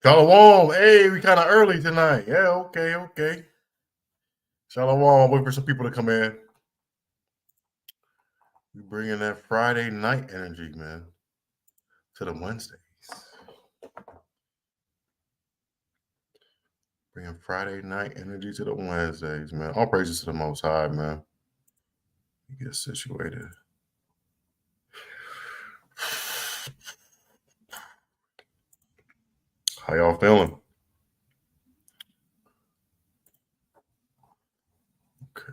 Shalom. Hey, we kind of early tonight. Yeah, okay. Shalom. I'll wait for some people to come in. We bring in that Friday night energy, man, to the Wednesdays. Bringing Friday night energy to the Wednesdays, man. All praises to the Most High, man. We get situated. How y'all feeling? Okay.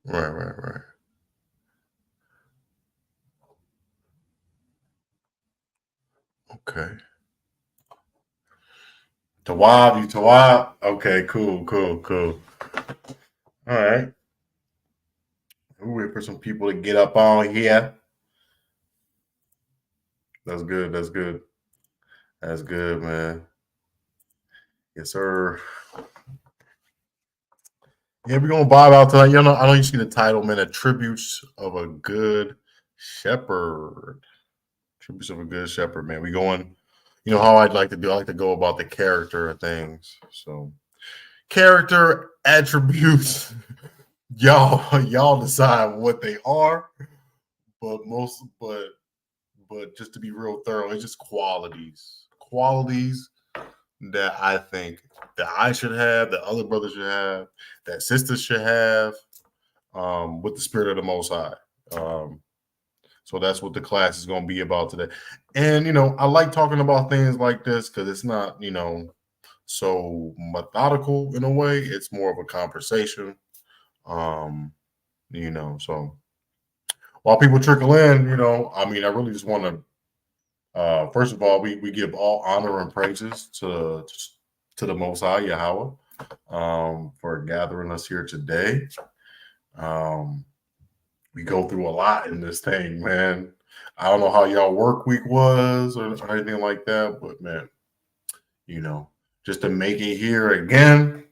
Right. Okay. Tawab, you Tawab? Okay, cool. All right. We'll wait for some people to get up on here. That's good, man. Yes, sir. Yeah, we're gonna vibe out tonight. I know you see the title, man. Attributes of a good shepherd. Tributes of a good shepherd, man. We going, how I'd like to do. I like to go about the character of things. So character attributes, y'all decide what they are, but just to be real thorough, it's just qualities. Qualities that I think that I should have, that other brothers should have, that sisters should have, with the spirit of the Most High. So that's what the class is going to be about today. And I like talking about things like this because it's not so methodical in a way. It's more of a conversation. Um, so while people trickle in, I really just want to. First of all, we give all honor and praises to the Most High Yahweh, for gathering us here today. Um, we go through a lot in this thing, man. I don't know how y'all work week was or anything like that, but man, just to make it here again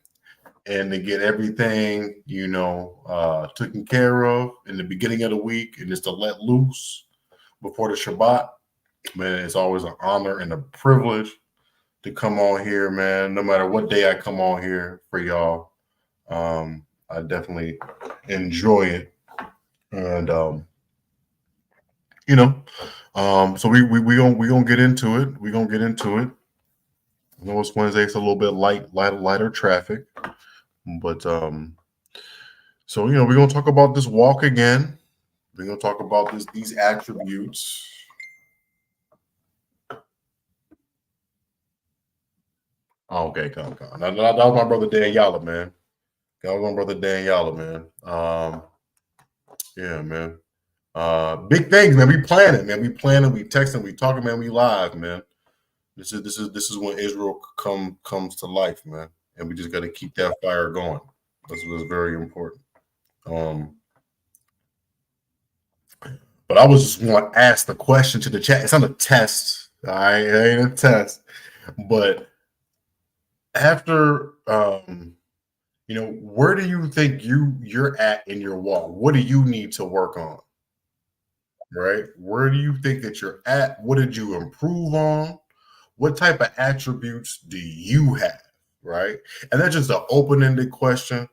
and to get everything, taken care of in the beginning of the week and just to let loose before the Shabbat, man, it's always an honor and a privilege to come on here, man. No matter what day I come on here for y'all, I definitely enjoy it. And so we gonna get into it. We gonna get into it. I know it's Wednesday. It's a little bit lighter traffic, but so we're gonna talk about this walk again. We're gonna talk about these attributes. Oh, okay, come. That was my brother Dan Yalla, man. That was my brother Dan Yalla, man. Yeah, man. Big things, man. We planning, man. We planning. We texting. We talking, man. We live, man. This is when Israel comes to life, man. And we just got to keep that fire going. This was very important. But I was just want to ask the question to the chat. It's not a test. All right, it ain't a test. But after, where do you think you're at in your walk? What do you need to work on? Right? Where do you think that you're at? What did you improve on? What type of attributes do you have? Right? And that's just an open-ended question.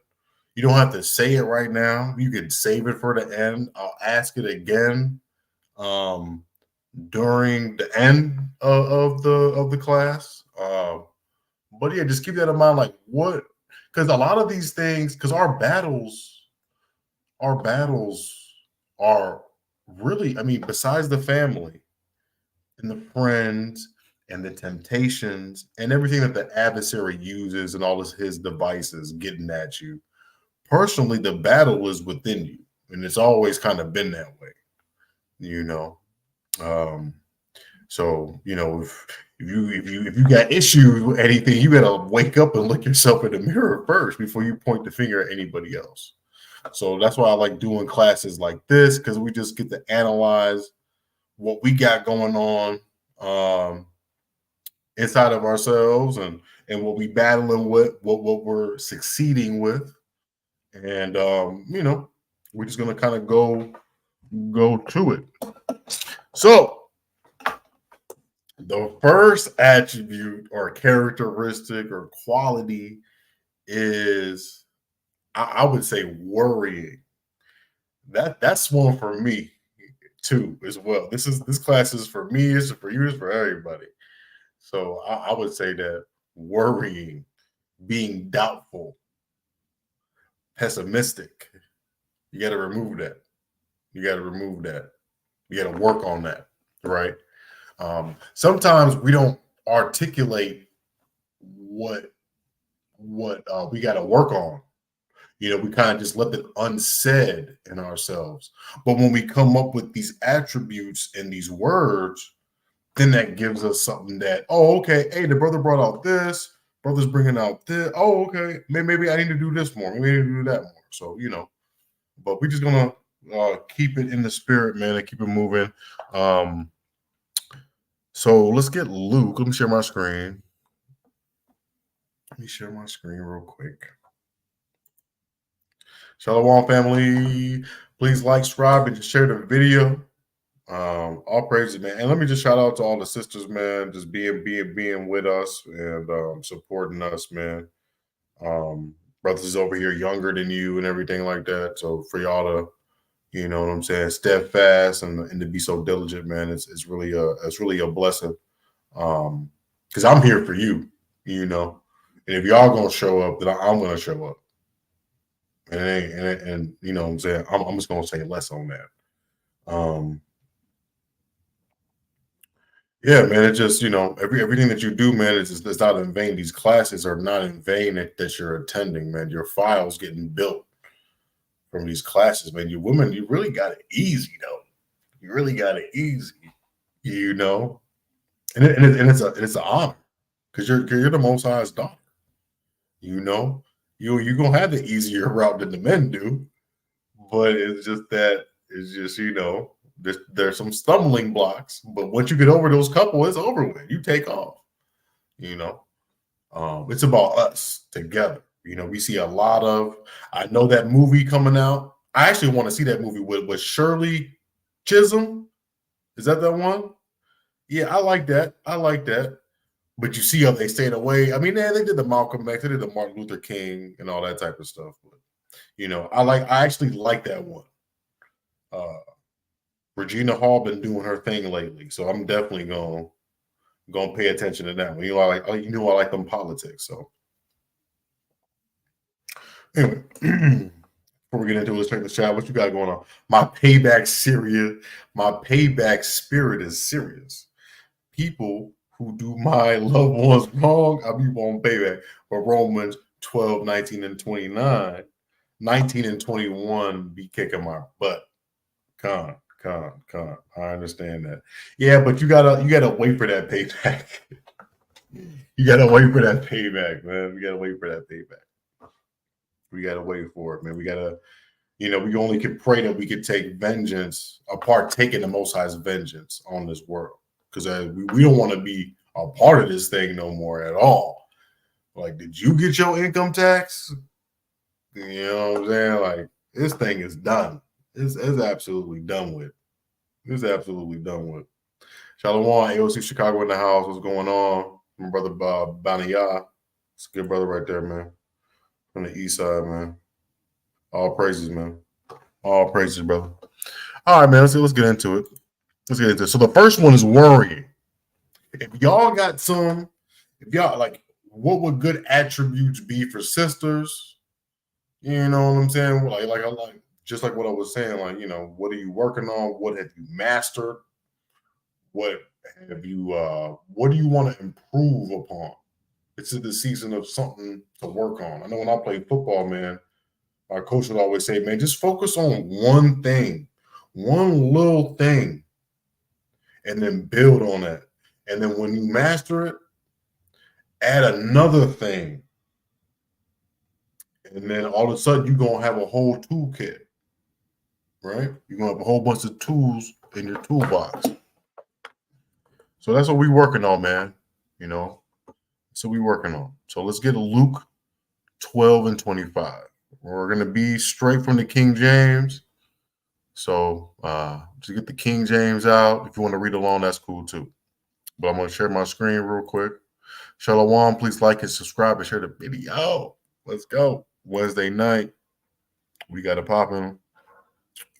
You don't have to say it right now. You can save it for the end. I'll ask it again during the end of the class. But yeah, just keep that in mind. Like what? Because a lot of these things, because our battles are really, I mean, besides the family and the friends and the temptations and everything that the adversary uses and all of his devices getting at you. Personally, the battle is within you, and it's always kind of been that way, you know. Um, so if you got issues with anything, you gotta wake up and look yourself in the mirror first before you point the finger at anybody else. So that's why I like doing classes like this because we just get to analyze what we got going on inside of ourselves and what we battling with, what we're succeeding with, And we're just gonna kind of go to it. So the first attribute or characteristic or quality is, I would say, worrying. That's one for me too as well. This class is for me, it's for you, it's for everybody. So I would say that worrying, being doubtful, pessimistic, you got to remove that. You got to remove that. You got to work on that, right? Sometimes we don't articulate what we got to work on. We kind of just left it unsaid in ourselves. But when we come up with these attributes and these words, then that gives us something that, oh, okay, hey, the brother brought out this, brother's bringing out this. Oh, okay, maybe I need to do this more. Maybe I need to do that more. So, but we're just gonna keep it in the spirit, man, and keep it moving. So let's get Luke. Let me share my screen. Let me share my screen real quick. Shalom, family. Please like, subscribe, and just share the video. All praises, man. And let me just shout out to all the sisters, man, just being with us and supporting us, man. Brothers is over here younger than you and everything like that. So for y'all to, you know what I'm saying, steadfast and to be so diligent, man, it's really a blessing. Because I'm here for you, and if y'all gonna show up, then I'm gonna show up. And you know what I'm saying, I'm just gonna say less on that. Yeah, man. It's just, everything that you do, man, it's not in vain. These classes are not in vain that you're attending, man. Your files getting built from these classes, man. You women, you really got it easy, though. You really got it easy, and it's an honor because you're the Most High's daughter. You're gonna have the easier route than the men do, but it's just there's some stumbling blocks, but once you get over those couple, it's over with. You take off. It's about us together. We see a lot of. I know that movie coming out. I actually want to see that movie with Shirley Chisholm. Is that one? Yeah, I like that. I like that. But you see how they stayed away. I mean, they did the Malcolm X, they did the Martin Luther King and all that type of stuff. But I actually like that one. Regina Hall been doing her thing lately, so I'm definitely gonna pay attention to that one. I like them politics. So anyway, before we get into it, let's check the chat. What you got going on? My payback spirit is serious. People who do my loved ones wrong, I be on payback. But Romans 12, 19, and 29, 19 and 21 be kicking my butt. Con. I understand that. Yeah, but you gotta wait for that payback. You gotta wait for that payback, man. We gotta wait for that payback. We gotta wait for it, man. We gotta, we only can pray that we could take vengeance, partake in the Most High's vengeance on this world. Because we don't want to be a part of this thing no more at all. Like, did you get your income tax? You know what I'm saying? Like, this thing is done. It's absolutely done with. It's absolutely done with. Shalom, AOC Chicago in the house. What's going on? My brother Banaya. It's a good brother right there, man. From the east side, man. All praises, man. All praises, brother. All right, man. Let's get into it. So the first one is worrying. If y'all got what would good attributes be for sisters? You know what I'm saying? Like just like what I was saying, what are you working on? What have you mastered? What do you want to improve upon? It's the season of something to work on. I know when I played football, man, our coach would always say, man, just focus on one thing, one little thing, and then build on that. And then when you master it, add another thing. And then all of a sudden, you're going to have a whole toolkit, right? You're going to have a whole bunch of tools in your toolbox. So that's what we're working on, man. So we're working on. So let's get Luke 12 and 25. We're gonna be straight from the King James. So just get the King James out. If you want to read along, that's cool too. But I'm gonna share my screen real quick. Shalom, please like and subscribe and share the video. Let's go. Wednesday night, we got it popping.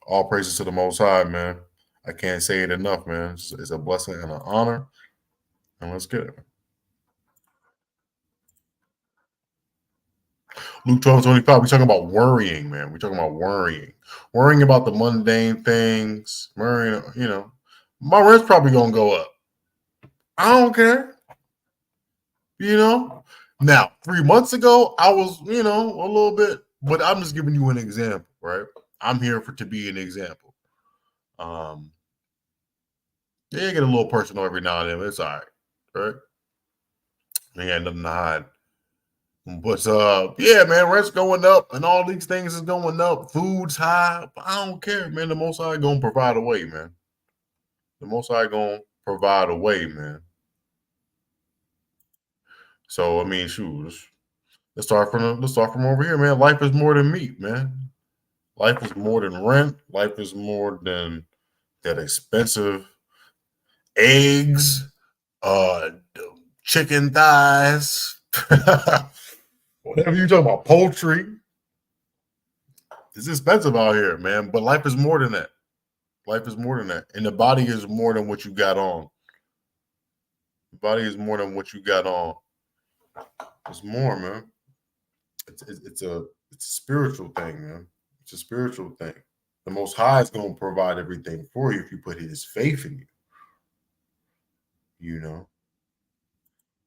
All praises to the Most High, man. I can't say it enough, man. It's a blessing and an honor. And let's get it. Luke 12:25. We're talking about worrying, man. We're talking about worrying. Worrying about the mundane things. Worrying, my rent's probably gonna go up. I don't care. Now 3 months ago, I was, a little bit, but I'm just giving you an example, right? I'm here to be an example. Yeah, get a little personal every now and then. It's all right? Ain't got nothing to hide. But yeah, man, rent's going up and all these things is going up. Food's high. But I don't care, man. The Most High gonna provide a way, man. The Most High gonna provide a way, man. So I mean, shoot, let's start from over here, man. Life is more than meat, man. Life is more than rent. Life is more than that expensive eggs, chicken thighs, whatever you talking about, poultry. It's expensive out here, man. But life is more than that. Life is more than that. And the body is more than what you got on. The body is more than what you got on. It's more, man. It's a spiritual thing, man. It's a spiritual thing. The Most High is going to provide everything for you if you put His faith in you.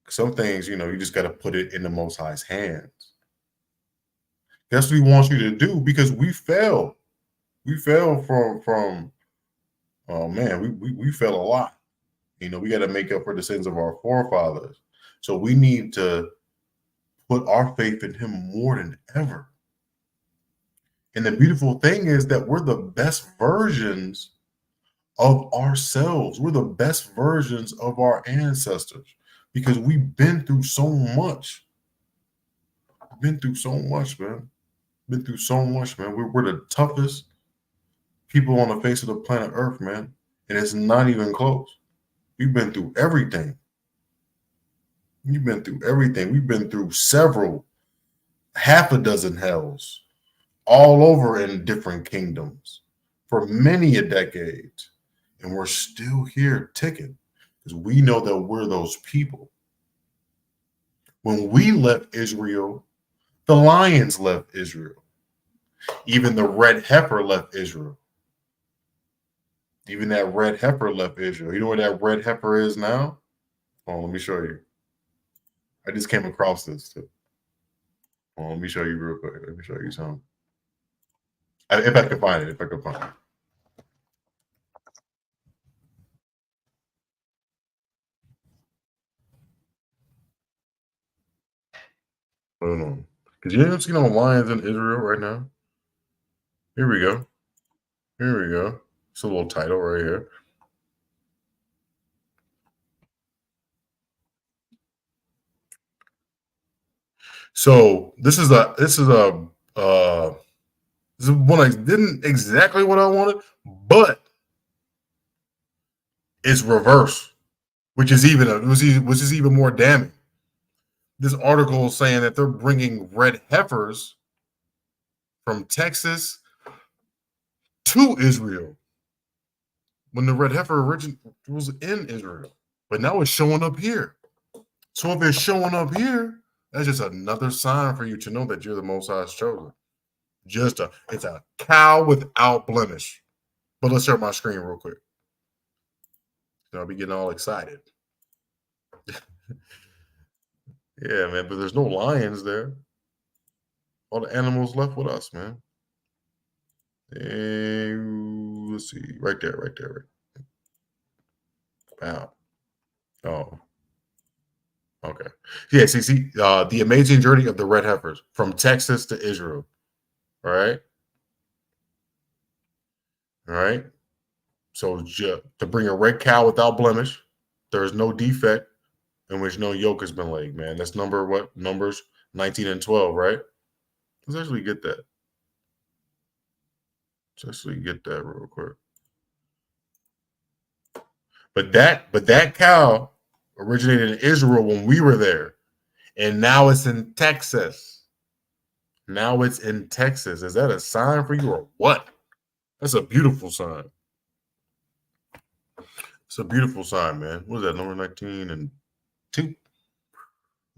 Some things, you just got to put it in the Most High's hands. That's what He wants you to do because we fell. We fell from oh man, we fell a lot. We got to make up for the sins of our forefathers. So we need to put our faith in Him more than ever. And the beautiful thing is that we're the best versions of ourselves. We're the best versions of our ancestors because we've been through so much. Been through so much, man. Been through so much, man. We're the toughest people on the face of the planet Earth, man. And it's not even close. We've been through everything. We've been through everything. We've been through half a dozen hells all over in different kingdoms for many a decades. And we're still here ticking because we know that we're those people. When we left Israel, the lions left Israel. Even the red heifer left Israel. Even that red heifer left Israel. You know where that red heifer is now? Oh, let me show you. I just came across this too. Oh, let me show you real quick. Let me show you something. If I can find it. Hold on. Because you haven't seen no lions in Israel right now. Here we go. It's a little title right here. So this is one I didn't exactly what I wanted, but it's reverse, which is even more damning. This article is saying that they're bringing red heifers from Texas to Israel when the red heifer was in Israel, but now it's showing up here. So if it's showing up here, that's just another sign for you to know that you're the Most High's chosen. It's a cow without blemish. But let's share my screen real quick. I'll be getting all excited. Yeah, man, but there's no lions there. All the animals left with us, man. And let's see, right there. Wow. Oh. Okay. Yeah, see, the amazing journey of the red heifers from Texas to Israel. All right. So to bring a red cow without blemish, there is no defect in which no yoke has been laid, man. That's Numbers 19 and 12, right? Let's actually get that. Let's actually get that real quick. But that cow originated in Israel when we were there, and now it's in Texas. Now it's in Texas. Is that a sign for you or what? That's a beautiful sign. It's a beautiful sign, man. What is that? Number 19 and 2.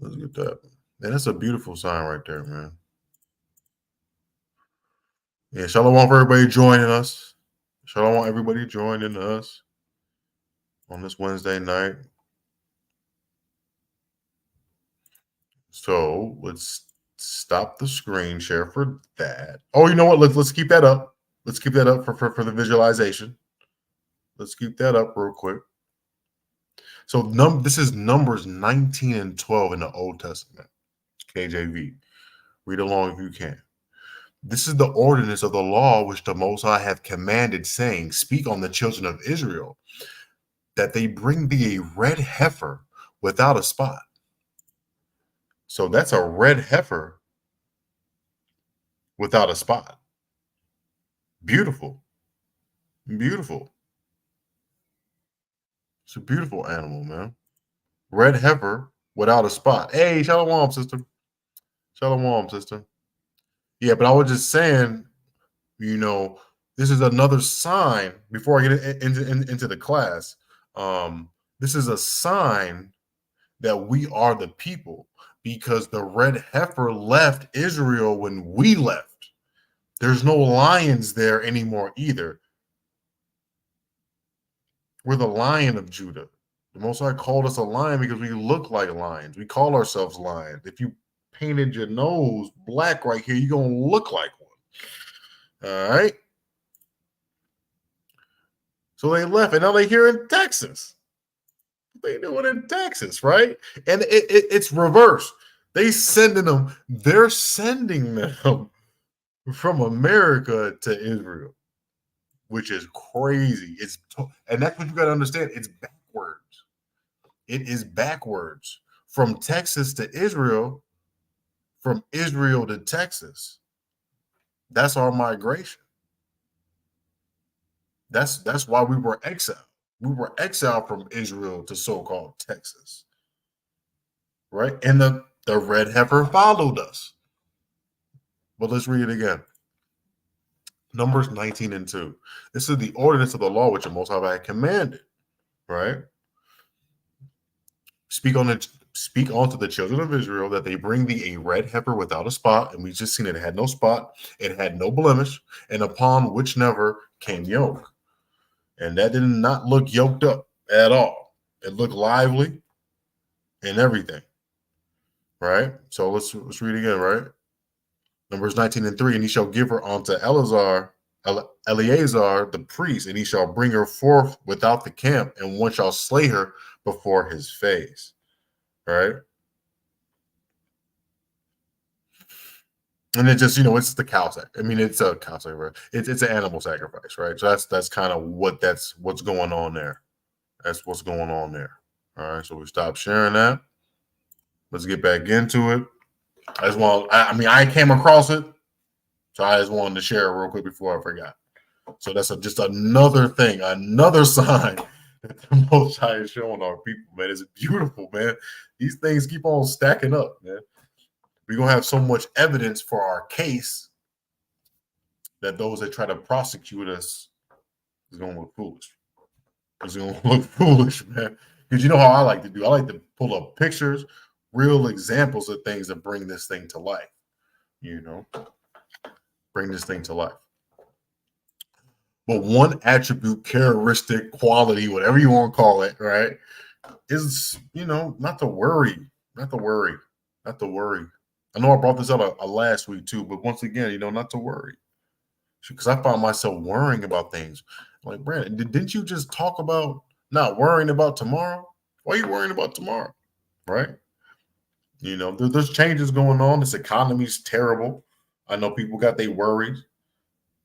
Let's get that. Man, that's a beautiful sign right there, man. Yeah, shalom for everybody joining us. Shalom, everybody joining us on this Wednesday night. So let's stop the screen share for that. Oh, you know what? Let's keep that up. Let's keep that up for the visualization. Let's keep that up real quick. So this is Numbers 19 and 12 in the Old Testament, KJV. Read along if you can. This is the ordinance of the law which the Most High hath commanded, saying, Speak on the children of Israel, that they bring thee a red heifer without a spot. So that's a red heifer without a spot. Beautiful. Beautiful. It's a beautiful animal, man. Red heifer without a spot. Hey, shalom, sister. Shalom, sister. Yeah, but I was just saying, this is another sign before I get into the class. This is a sign that we are the people because the red heifer left Israel when we left. There's no lions there anymore either. We're the Lion of Judah. The Most High called us a lion because we look like lions. We call ourselves lions. If you painted your nose black right here, you're going to look like one. All right? So they left, and now they're here in Texas. They doing in Texas, right? And it's reversed. They're sending them from America to Israel, which is crazy. And that's what you got to understand. It's backwards. It is backwards from Texas to Israel, from Israel to Texas. That's our migration. That's why we were exiled. We were exiled from Israel to so-called Texas, right? And the red heifer followed us. But let's read it again. Numbers 19 and 2. This is the ordinance of the law which the Most High had commanded, right? Speak unto the children of Israel that they bring thee a red heifer without a spot. And we just seen it had no spot, it had no blemish, and upon which never came yoke. And that did not look yoked up at all. It looked lively and everything. Right? So let's read again, right? Numbers 19 and 3, and he shall give her unto Eleazar the priest, and he shall bring her forth without the camp, and one shall slay her before his face. Right? And it just, it's the cow sacrifice. I mean, it's a cow sacrifice. It's an animal sacrifice, right? So that's kind of what's going on there. That's what's going on there. All right. So we stop sharing that. Let's get back into it. I came across it, so I just wanted to share it real quick before I forgot. So that's just another thing, another sign that the Most High is showing our people, man. It's beautiful, man. These things keep on stacking up, man. We're going to have so much evidence for our case that those that try to prosecute us is going to look foolish. It's going to look foolish, man. Because you know how I like to do. I like to pull up pictures, real examples of things that bring this thing to life. Bring this thing to life. But one attribute, characteristic, quality, whatever you want to call it, right, is, not to worry. Not to worry. Not to worry. I know I brought this up last week too, but once again, not to worry. Because I found myself worrying about things. Like, Brandon, didn't you just talk about not worrying about tomorrow? Why are you worrying about tomorrow? Right? There's changes going on. This economy's terrible. I know people got their worries.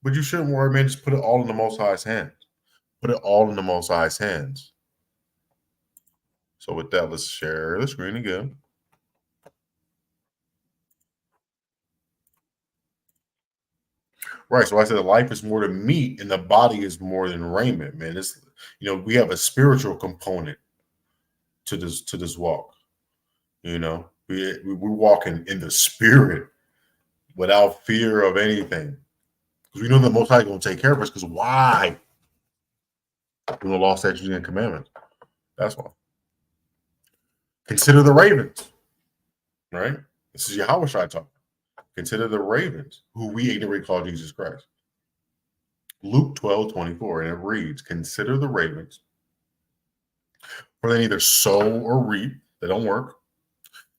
But you shouldn't worry, man. Just put it all in the Most High's hands. Put it all in the Most High's hands. So with that, let's share the screen again. Right. So I said life is more than meat and the body is more than raiment, man. It's we have a spiritual component to this walk. We're walking in the spirit without fear of anything. Because we know the Most High is going to take care of us. Because why? We lost statutes and commandments. That's why. Consider the ravens, right? This is Yahweh Shai talking. Consider the ravens, who we ignorantly call Jesus Christ. Luke 12:24, and it reads, consider the ravens, for they neither sow or reap, they don't work,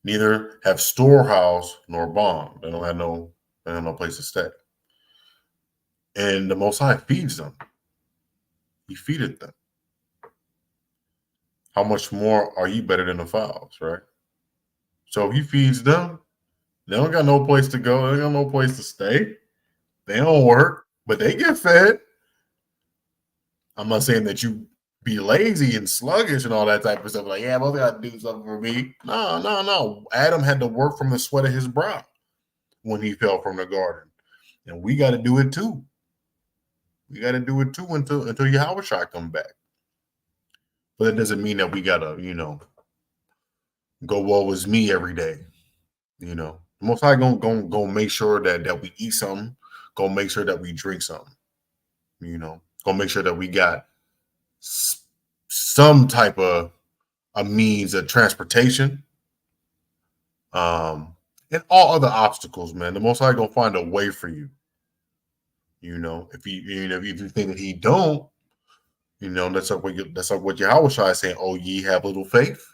neither have storehouse nor barn. They don't have no place to stay. And the Most High feeds them. He feedeth them. How much more are you better than the fowls, right? So he feeds them. They don't got no place to go. They got no place to stay. They don't work, but they get fed. I'm not saying that you be lazy and sluggish and all that type of stuff. Like, yeah, both got to do something for me. No. Adam had to work from the sweat of his brow when he fell from the garden. And we got to do it too. We got to do it too until Yahweh Shai come back. But that doesn't mean that we got to, go woe is me every day. The Most High gonna make sure that we eat something. Gonna make sure that we drink something. Gonna make sure that we got some type of a means of transportation. And all other obstacles, man. The Most High gonna find a way for you. If you think that He don't, that's like what Yahweh Shai is saying. Oh, ye have little faith,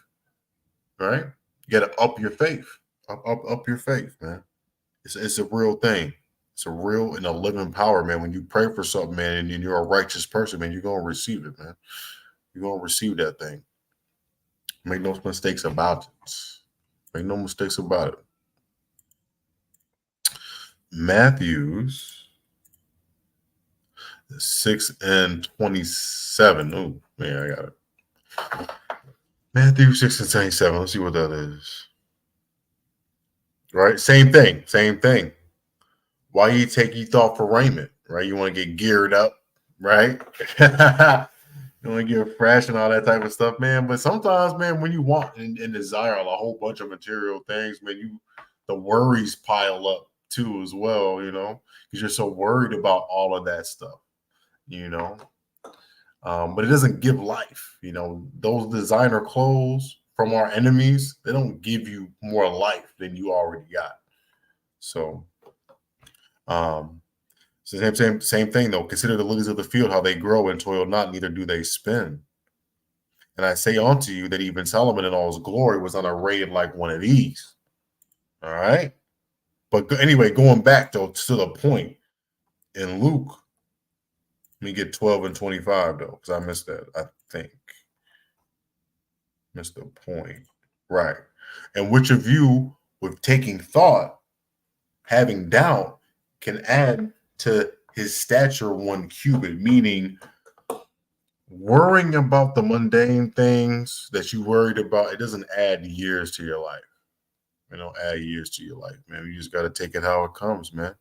right? You got to up your faith, up your faith, man. It's a real thing. It's a real and a living power, man. When you pray for something, man, and you're a righteous person, man, you're gonna receive it, man. You're gonna receive that thing. Make no mistakes about it. Make no mistakes about it. Matthew's 6:27. Oh man, I got it. Matthew 6:27. Let's see what that is. Right? Same thing. Why you take ye thought for raiment, right? You want to get geared up, right? You want to get fresh and all that type of stuff, man. But sometimes, man, when you want and desire a whole bunch of material things, man, the worries pile up too as well, because you're so worried about all of that stuff, But it doesn't give life, Those designer clothes from our enemies, they don't give you more life than you already got. So, same thing though. Consider the lilies of the field, how they grow and toil not, neither do they spin. And I say unto you that even Solomon in all his glory was not arrayed like one of these. All right. But anyway, going back though to the point in Luke, let me get 12 and 25 though, because I missed that. I think missed the point. Right. And which of you, with taking thought, having doubt, can add to his stature 1 cubit, meaning worrying about the mundane things that you worried about, it doesn't add years to your life. Add years to your life, man. You just got to take it how it comes, man.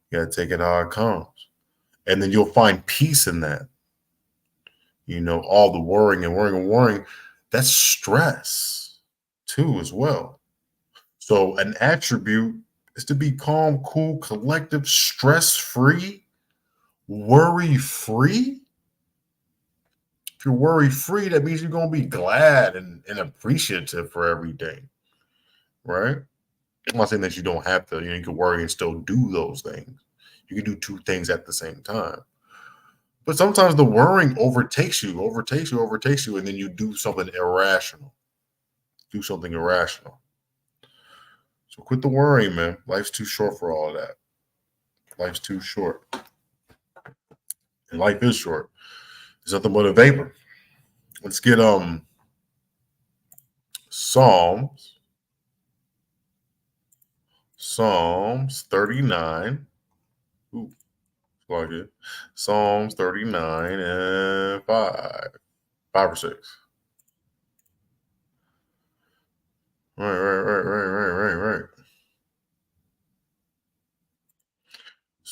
You got to take it how it comes. And then you'll find peace in that. All the worrying, that's stress too as well. So an attribute is to be calm, cool, collective, stress-free, worry-free. If you're worry-free, that means you're going to be glad and appreciative for everything, right? I'm not saying that you don't have to, you can worry and still do those things. You can do 2 things at the same time. But sometimes the worrying overtakes you, and then you do something irrational. So quit the worrying, man. Life's too short for all of that. Life's too short. And life is short. It's nothing but a vapor. Let's get Psalms 39. Ooh, like it. Psalms 39 and 5 or 6. Right.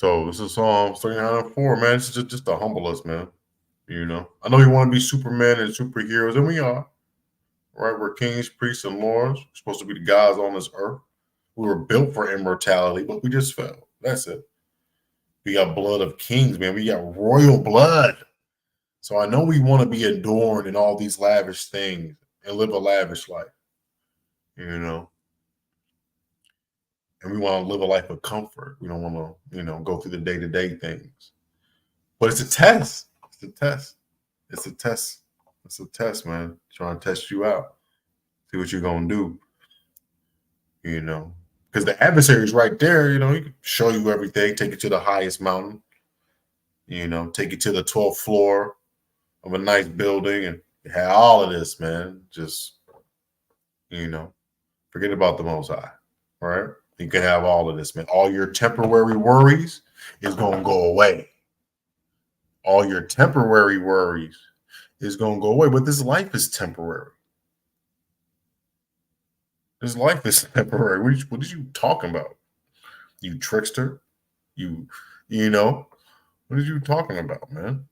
So this is Psalm 39:4, man. It's just to humble us, man. I know you want to be Superman and superheroes, and we are, right? We're kings, priests, and lords. We're supposed to be the gods on this earth. We were built for immortality, but we just fell. That's it. We got blood of kings, man. We got royal blood. So I know we want to be adorned in all these lavish things and live a lavish life, you know. And we want to live a life of comfort. We don't want to, go through the day-to-day things. But it's a test. It's a test. It's a test. It's a test, man. Trying to test you out. See what you're gonna do. Because the adversary is right there. He can show you everything, take you to the highest mountain. Take you to the 12th floor of a nice building, and have all of this, man. Just forget about the Most High, right? You can have all of this, man. All your temporary worries is gonna go away. All your temporary worries is gonna go away. But this life is temporary. This life is temporary. What are you talking about? You trickster. What are you talking about, man?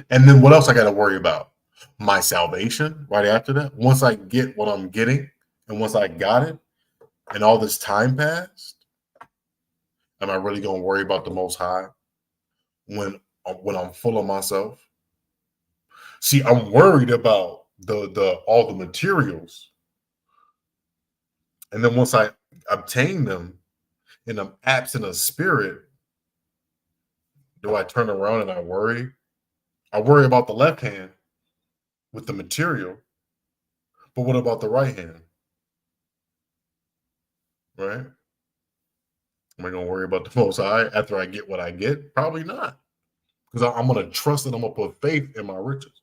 And then what else I got to worry about? My salvation right after that. Once I get what I'm getting, and once I got it, and all this time passed, am I really going to worry about the Most High when I'm full of myself? See, I'm worried about the all the materials, and then once I obtain them, and I'm absent of spirit, do I turn around and I worry? I worry about the left hand with the material, but what about the right hand? Right? Am I going to worry about the Most High after I get what I get? Probably not, because I'm going to trust and I'm going to put faith in my riches.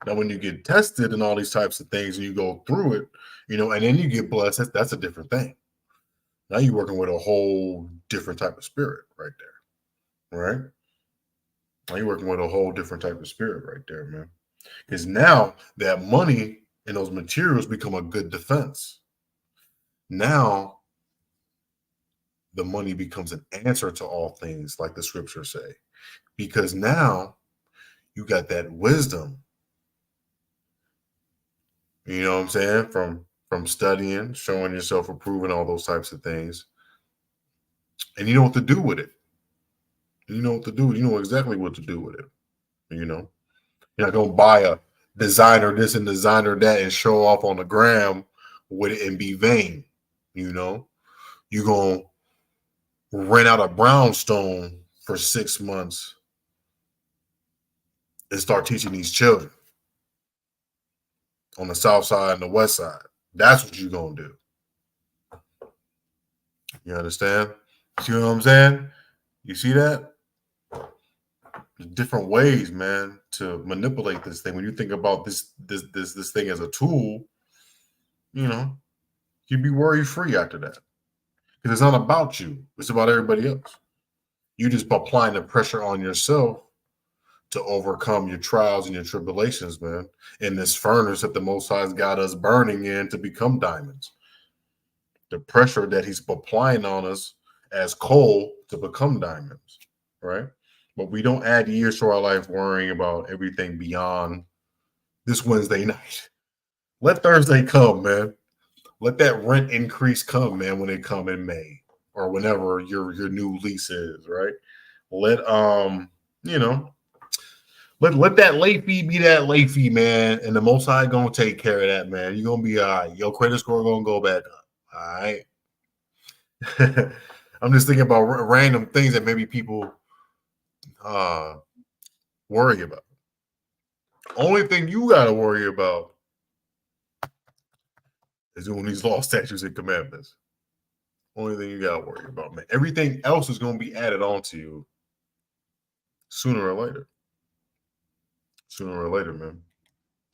Now, when you get tested and all these types of things, and you go through it, and then you get blessed, that's a different thing. Now you're working with a whole different type of spirit right there, right? Now you're working with a whole different type of spirit right there, man. Because now that money and those materials become a good defense. Now the money becomes an answer to all things, like the scriptures say, because now you got that wisdom. You know what I'm saying? From studying, showing yourself approving, all those types of things, and you know what to do with it. You know what to do. You know exactly what to do with it. You're not gonna buy a designer this and designer that and show off on the gram with it and be vain. You're gonna rent out a brownstone for 6 months and start teaching these children on the south side and the west side. That's what you're gonna do. You understand? See what I'm saying? You see that? There's different ways, man, to manipulate this thing. When you think about this thing as a tool, you'd be worry free after that. Because it's not about you, it's about everybody else. You just applying the pressure on yourself to overcome your trials and your tribulations, man, in this furnace that the Most High's got us burning in to become diamonds. The pressure that he's applying on us as coal to become diamonds, right? But we don't add years to our life worrying about everything beyond this Wednesday night. Let Thursday come, man. Let that rent increase come, man, when it come in May or whenever your new lease is, right? Let let that late fee be that late fee, man, and the Most High gonna take care of that, man. You're gonna be all right. Your credit score gonna go back up. All right. I'm just thinking about random things that maybe people worry about. Only thing you gotta worry about is doing these law, statutes, and commandments. Only thing you gotta worry about, man. Everything else is gonna be added on to you sooner or later. Sooner or later, man.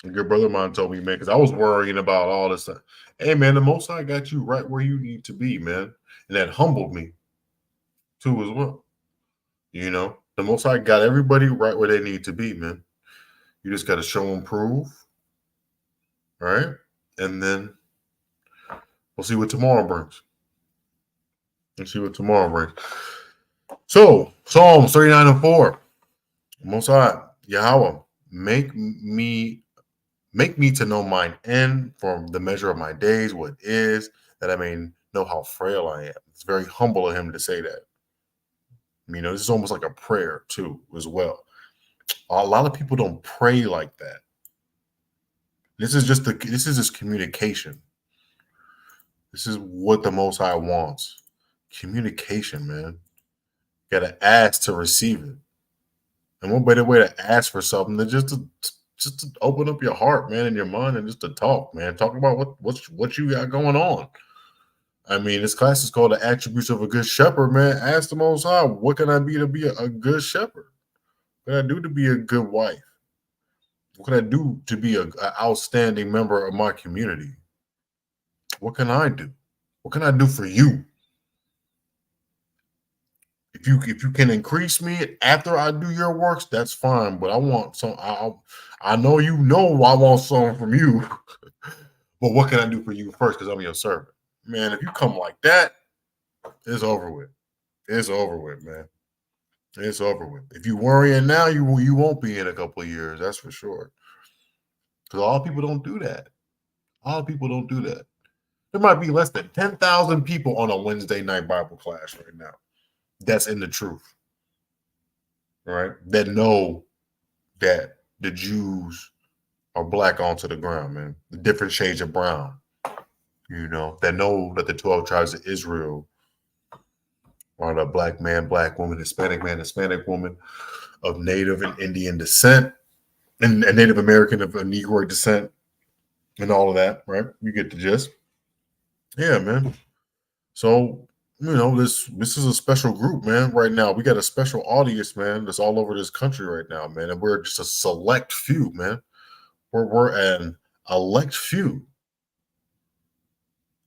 A good brother of mine told me, man, because I was worrying about all this stuff. Hey, man, the Most High got you right where you need to be, man. And that humbled me, too, as well. The Most High got everybody right where they need to be, man. You just got to show them proof, right? And then we'll see what tomorrow brings. Let's see what tomorrow brings. So, Psalms 39:4. Most High, Yahweh, make me to know mine end from the measure of my days, what is, that I may know how frail I am. It's very humble of him to say that. This is almost like a prayer too, as well. A lot of people don't pray like that. This is just communication. This is what the Most High wants. Communication, man. You gotta ask to receive it. And what better way to ask for something than just to open up your heart, man, and your mind, and just to talk, man. Talk about what you got going on. This class is called The Attributes of a Good Shepherd, man. Ask the Most High, what can I be to be a good shepherd? What can I do to be a good wife? What can I do to be an outstanding member of my community? What can I do? What can I do for you? If you can increase me after I do your works, that's fine. But I want some. I know I want something from you. But what can I do for you first? Because I'm your servant, man. If you come like that, it's over with. It's over with, man. It's over with. If you worrying now, you won't be in a couple of years. That's for sure. Because a lot of people don't do that. A lot of people don't do that. There might be less than 10,000 people on a Wednesday night Bible class right now. That's in the truth, right? That know that the Jews are black onto the ground, man. The different shades of brown, that know that the 12 tribes of Israel are the black man, black woman, Hispanic man, Hispanic woman of Native and Indian descent and Native American of Negroid descent and all of that, right? You get the gist. Yeah, man. So, this is a special group, man. Right now, we got a special audience, man, that's all over this country right now, man. And we're just a select few, man. We're an elect few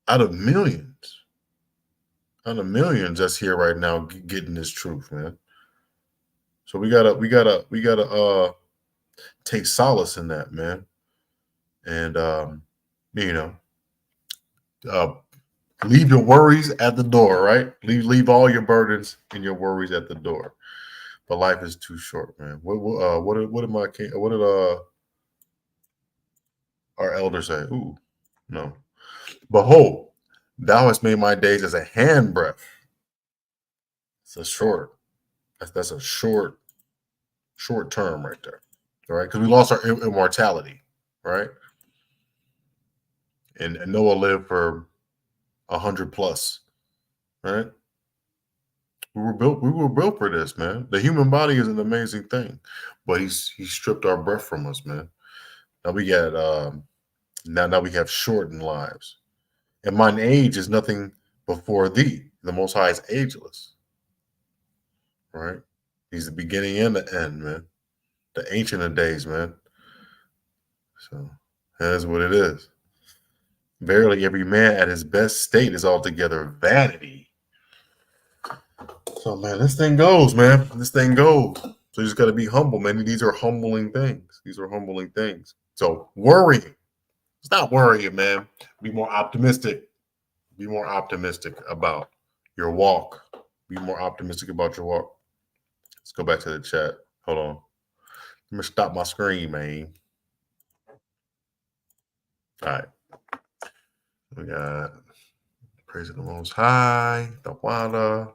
out of millions. Out of millions that's here right now getting this truth, man. So we gotta take solace in that, man. And leave your worries at the door, right? Leave all your burdens and your worries at the door. But life is too short, man. What did our elders say? Ooh, no. Behold, thou hast made my days as a handbreadth. It's a short. That's a short term right there, right? Because we lost our immortality, right? And Noah lived for 100 plus, right? We were built for this, man. The human body is an amazing thing, but he stripped our breath from us, man. Now we got now we have shortened lives, and mine age is nothing before thee. The Most High is ageless, right? He's the beginning and the end, man. The Ancient of Days, man. So that's what it is. Verily, every man at his best state is altogether vanity. So, man, this thing goes, man. This thing goes. So you just got to be humble, man. These are humbling things. These are humbling things. So worrying. Stop worrying, man. Be more optimistic. Be more optimistic about your walk. Be more optimistic about your walk. Let's go back to the chat. Hold on. Let me stop my screen, man. All right. We got praise the Most High, the Wada,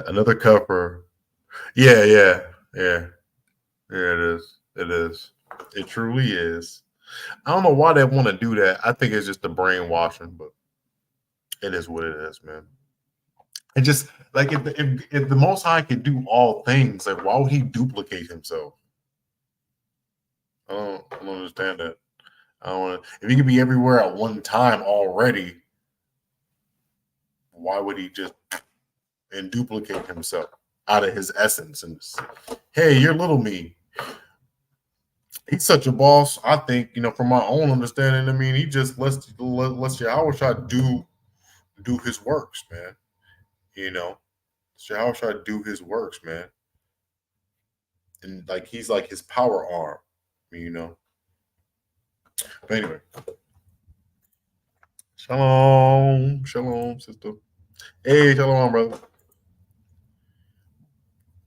another cover. Yeah. It is. It is. It truly is. I don't know why they want to do that. I think it's just the brainwashing, but it is what it is, man. And just like if the Most High can do all things, like why would he duplicate himself? I don't understand that. I don't want if he could be everywhere at one time already, why would he just and duplicate himself out of his essence and just, hey, you're little me. He's such a boss. I think, from my own understanding, he just lets Yahweh do his works, man. Yahweh do his works, man. And like he's like his power arm. But anyway. Shalom, sister. Hey, shalom, brother.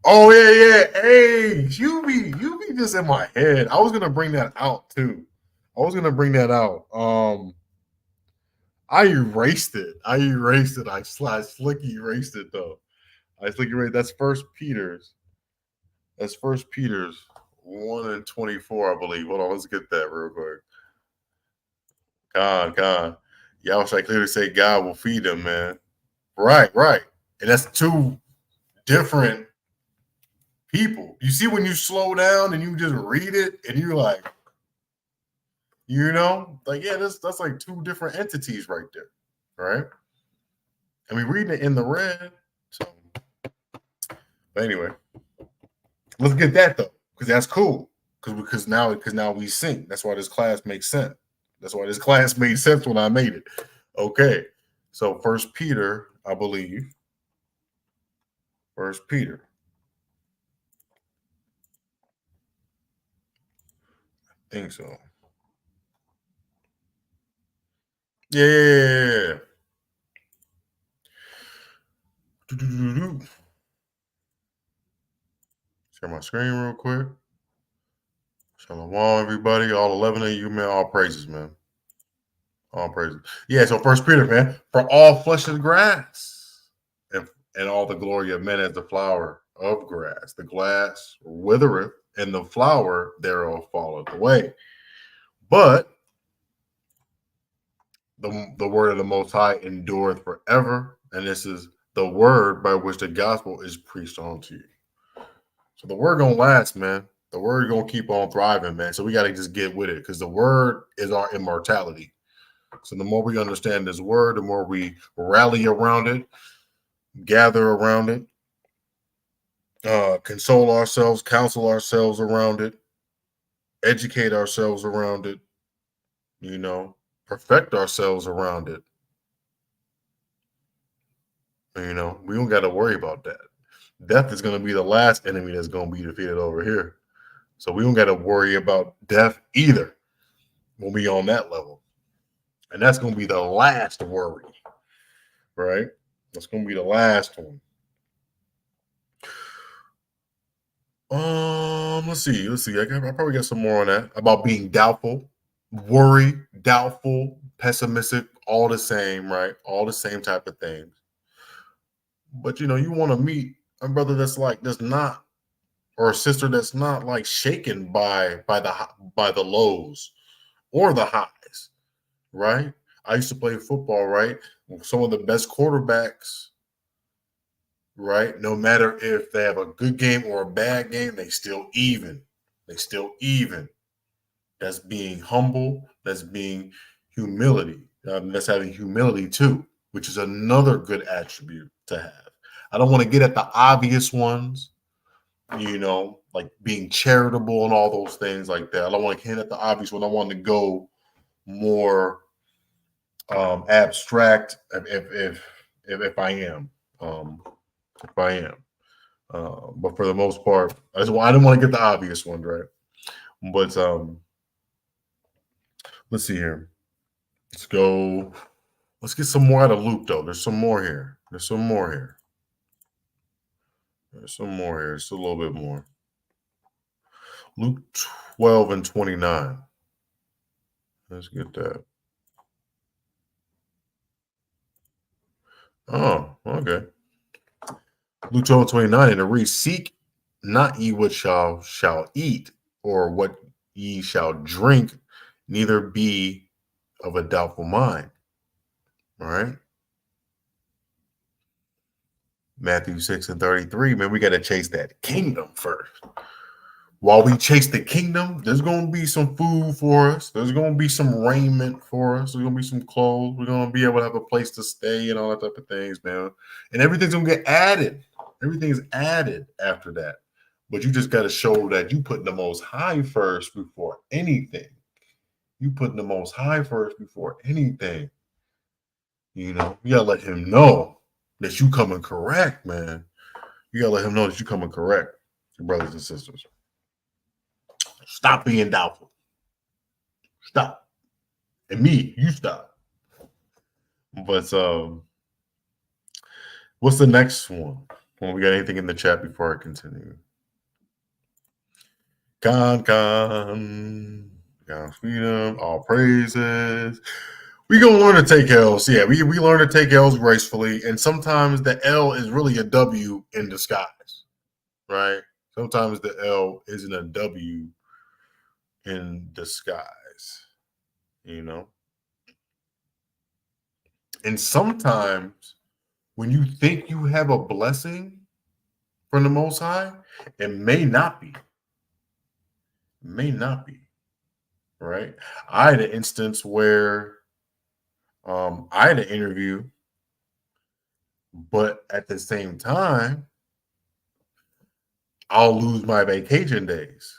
Oh yeah. Hey, you be just in my head. I was gonna bring that out too. I was gonna bring that out. I erased it. I slick erased it though. I slick erased. That's First Peter's. That's First Peter's 1:24, I believe. Hold on, let's get that real quick. God. Y'all should clearly say God will feed them, man. Right. And that's two different people. You see when you slow down and you just read it and you're like, like yeah, that's like two different entities right there, right? And we reading it in the red. So, but anyway, let's get that though, because that's cool. Because now we sync. That's why this class makes sense. That's why this class made sense when I made it. Okay, so First Peter, I believe. First Peter. I think so. Yeah. Share my screen real quick. Shalom, everybody. All 11 of you, man. All praises, man. All praises. Yeah, so First Peter, man. For all flesh is grass, and all the glory of men as the flower of grass. The grass withereth, and the flower thereof falleth away. But the word of the Most High endureth forever, and this is the word by which the gospel is preached unto you. So the word gonna last, man. The word gonna keep on thriving, man. So we gotta just get with it, because the word is our immortality. So the more we understand this word, the more we rally around it, gather around it, console ourselves, counsel ourselves around it, educate ourselves around it, perfect ourselves around it. We don't got to worry about that. Death is going to be the last enemy that's going to be defeated over here. So we don't got to worry about death either when we on that level. And that's going to be the last worry, right? That's going to be the last one. Let's see. I probably got some more on that about being doubtful, worry, doubtful, pessimistic, all the same, right? All the same type of things. But you want to meet a brother that's not, or a sister that's not like shaken by the lows or the highs, right? I used to play football, right? Some of the best quarterbacks, right? No matter if they have a good game or a bad game, they still even. That's being humble. That's being humility. That's having humility too, which is another good attribute to have. I don't want to get at the obvious ones, like being charitable and all those things like that. I don't want to hit at the obvious one. I want to go more abstract if I am. If I am. But for the most part, I didn't want to get the obvious ones, right? But let's see here. Let's go. Let's get some more out of Luke, though. There's some more here. Just a little bit more. Luke 12:29. Let's get that. Oh, okay. Luke 12:29, and it reads, "Seek not ye what shall eat, or what ye shall drink, neither be of a doubtful mind." All right. Matthew 6:33, man, we got to chase that kingdom first. While we chase the kingdom, there's going to be some food for us. There's going to be some raiment for us. There's going to be some clothes. We're going to be able to have a place to stay and all that type of things, man. And everything's going to get added. Everything is added after that. But you just got to show that you put the Most High first before anything. You put the Most High first before anything. You got to let him know that you coming correct, man. You got to let him know that you coming correct, your brothers and sisters. Stop being doubtful. Stop. And me, you stop. But What's the next one? Well, we got anything in the chat before I continue? God's freedom, all praises. We gonna learn to take L's. Yeah, we learn to take L's gracefully, and sometimes the L is really a W in disguise, right? Sometimes the L isn't a W in disguise, you know. And sometimes when you think you have a blessing from the Most High, it may not be. May not be, right? I had an instance where I had an interview, but at the same time, I'll lose my vacation days.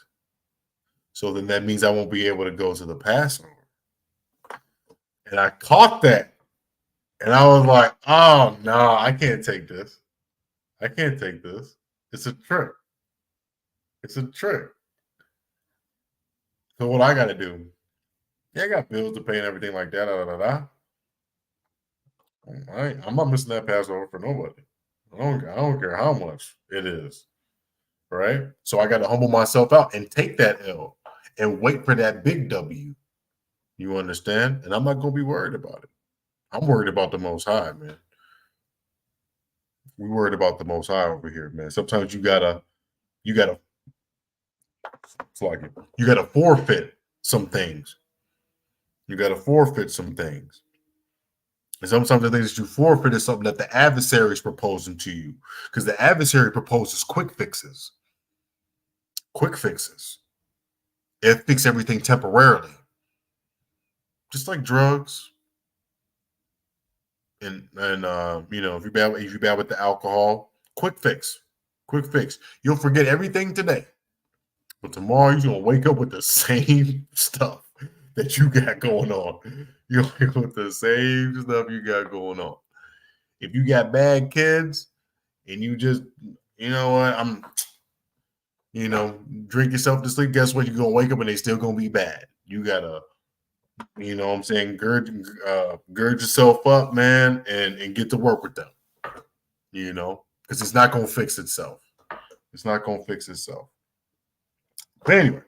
So then that means I won't be able to go to the Passover. And I caught that. And I was like, oh, no, I can't take this. I can't take this. It's a trick. It's a trick. So what I got to do? Yeah, I got bills to pay and everything like that. I'm not missing that Passover for nobody. I don't care how much it is. Right? So I got to humble myself out and take that L and wait for that big W. You understand? And I'm not going to be worried about it. I'm worried about the Most High, man. We worried about the Most High over here, man. Sometimes you gotta it's like you gotta forfeit some things. You gotta forfeit some things. And sometimes the things that you forfeit is something that the adversary is proposing to you, because the adversary proposes quick fixes. Quick fixes. It fixes everything temporarily, just like drugs. And you know, if you're bad with the alcohol, quick fix. You'll forget everything today, but tomorrow you're gonna wake up with the same stuff that you got going on. You're wake up with the same stuff you got going on. If you got bad kids and you just, you know what, drink yourself to sleep, guess what? You're gonna wake up and they still gonna be bad. You gotta, you know what I'm saying, gird yourself up, man, and get to work with them. You know, because it's not gonna fix itself. It's not gonna fix itself. But anyway,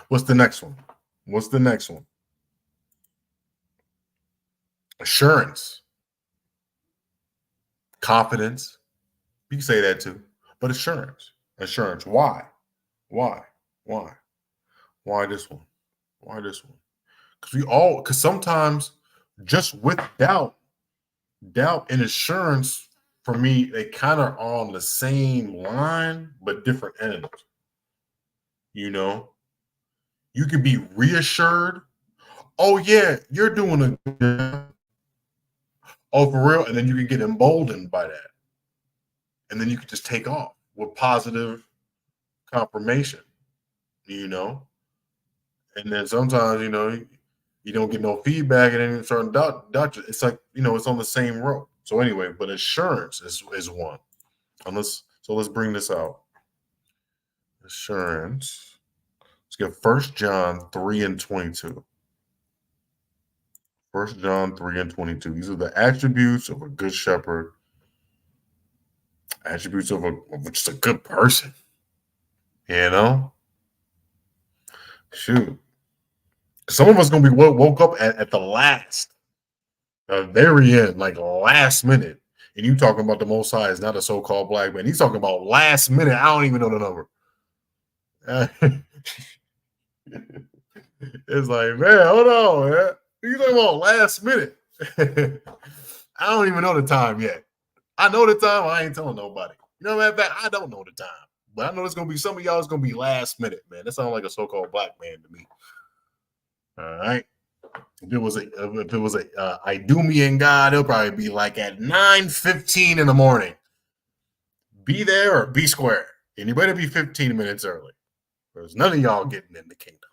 what's the next one? What's the next one? Assurance, confidence. You can say that too, but assurance. Why? Why? Why? Why this one? Why this one? Because sometimes just with doubt and assurance for me, they kind of are on the same line but different ends. You know, you can be reassured. Oh yeah, you're doing a good job. Oh, for real, and then you can get emboldened by that, and then you can just take off with positive confirmation. You know, and then sometimes you don't get no feedback, and then you start doubt. It's like it's on the same road. So anyway, but assurance is one. Let's bring this out. Assurance. Let's get 1 John 3:22. 1 John 3:22. These are the attributes of a good shepherd. Attributes of just a good person. You know, shoot. Some of us gonna be woke up at the very end, like last minute. And you talking about the Most High is not a so-called black man. He's talking about last minute. I don't even know the number. It's like, man, hold on, man. You talking about last minute? I don't even know the time yet. I know the time. I ain't telling nobody. You know, matter of fact, I don't know the time. But I know it's gonna be some of y'all. It's gonna be last minute, man. That sounds like a so-called black man to me. All right. If it was a Idumean God, it'll probably be like at 9:15 in the morning. Be there or be square. And you better be 15 minutes early. There's none of y'all getting in the kingdom.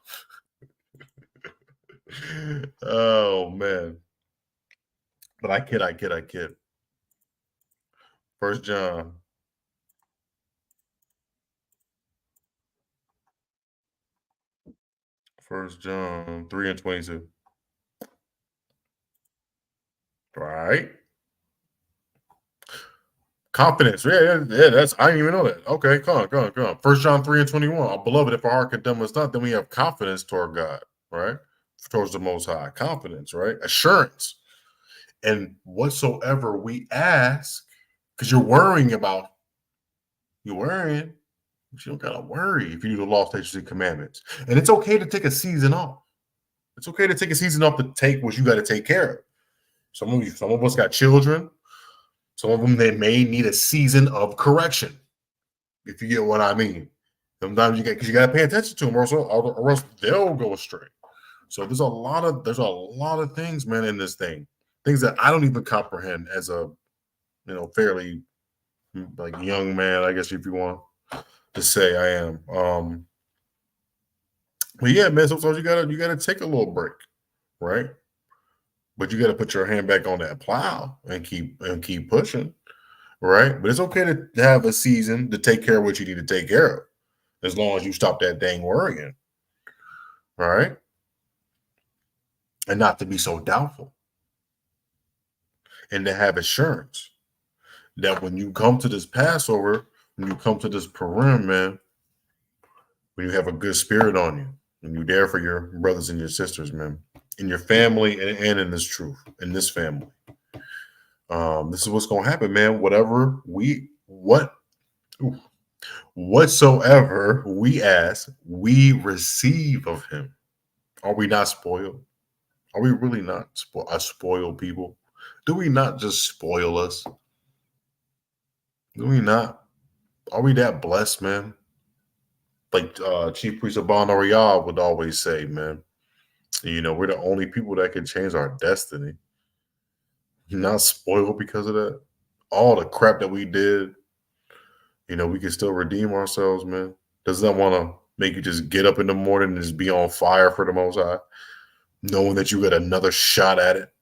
Oh man. But I kid. 1 John. 1 John 3:22. Right. Confidence. Yeah. That's I didn't even know that. Okay, come on. 1 John 3:21. Beloved, if our heart condemn us not, then we have confidence toward God, right? Towards the Most High. Confidence, right? Assurance. And whatsoever we ask, because you're worrying, but you don't gotta worry if you do the law, statutes, and commandments. And it's okay to take a season off. It's okay to take a season off to take what you got to take care of. Some of us got children. Some of them they may need a season of correction, if you get what I mean. Sometimes you got to pay attention to them, or else they'll go astray. So there's a lot of things, man, in this thing. Things that I don't even comprehend as a fairly like young man, I guess if you want to say I am. But yeah, man, sometimes you gotta take a little break, right? But you gotta put your hand back on that plow and keep pushing, right? But it's okay to have a season to take care of what you need to take care of, as long as you stop that dang worrying, all right? And not to be so doubtful, and to have assurance that when you come to this Passover, when you come to this Purim, man, when you have a good spirit on you, and you're there for your brothers and your sisters, man, in your family and in this truth, in this family. This is what's gonna happen, man. Whatsoever we ask, we receive of him. Are we not spoiled? Are we really not spoiled people? Do we not just spoil us? Do we not? Are we that blessed, man? Like Chief Priest Abban Royale would always say, man, we're the only people that can change our destiny. You're not spoiled because of that. All the crap that we did, we can still redeem ourselves, man. Does that want to make you just get up in the morning and just be on fire for the Most High, knowing that you got another shot at it,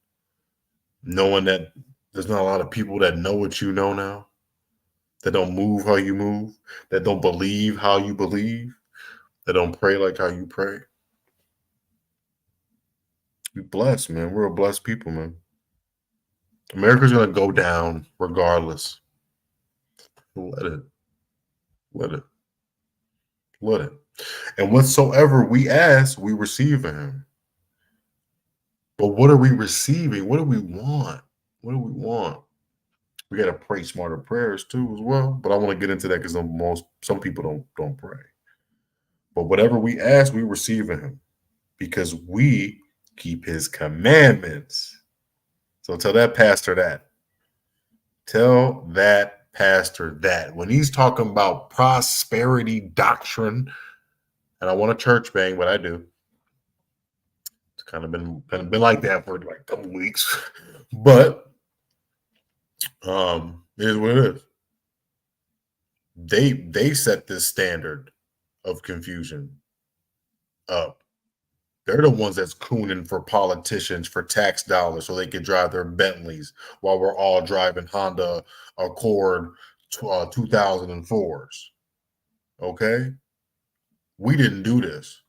knowing that there's not a lot of people that know what you know now, that don't move how you move, that don't believe how you believe, that don't pray like how you pray. We're blessed, man. We're a blessed people, man. America's gonna go down regardless. Let it. Let it. Let it. And whatsoever we ask, we receive of him. But what are we receiving? What do we want? What do we want? We gotta pray smarter prayers too, as well. But I want to get into that because some people don't pray. But whatever we ask, we receive of him, because we keep his commandments. So tell that pastor that. Tell that pastor that. When he's talking about prosperity doctrine, and I want a church bang, but I do. It's kind of been like that for like a couple weeks. But it is what it is. They set this standard of confusion up. They're the ones that's cooning for politicians for tax dollars so they can drive their Bentleys while we're all driving Honda Accord 2004s. Okay? We didn't do this.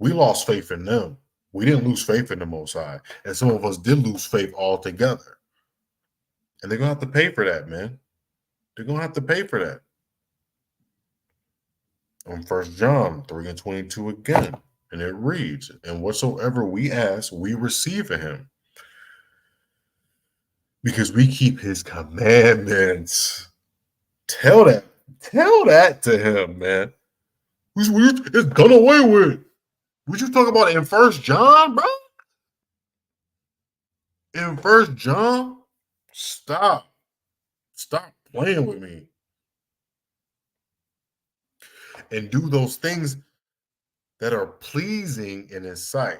We lost faith in them. We didn't lose faith in the Most High. And some of us did lose faith altogether. And they're going to have to pay for that, man. They're going to have to pay for that. On 1 John 3:22 again. And it reads, and whatsoever we ask, we receive of him, because we keep his commandments. Tell that to him, man. It's done away with. What you talking about in 1 John, bro? In 1 John? Stop playing with me. And do those things that are pleasing in his sight.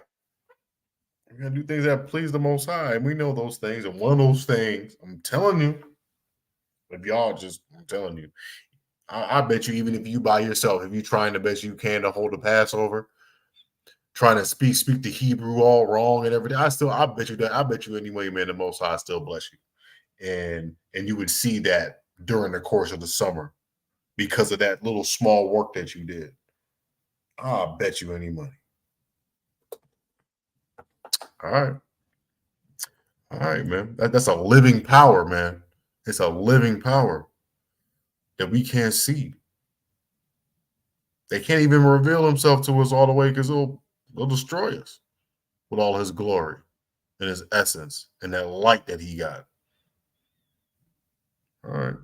We're going to do things that please the Most High. And we know those things. And one of those things, I'm telling you, I'm telling you, I bet you, even if you by yourself, if you're trying the best you can to hold the Passover, trying to speak the Hebrew all wrong and everything, I bet you anyway, man, the Most High still bless you. And you would see that during the course of the summer because of that little small work that you did. I'll bet you any money. All right, man. That's a living power, man. It's a living power that we can't see. They can't even reveal himself to us all the way because he'll destroy us with all his glory and his essence and that light that he got. All right.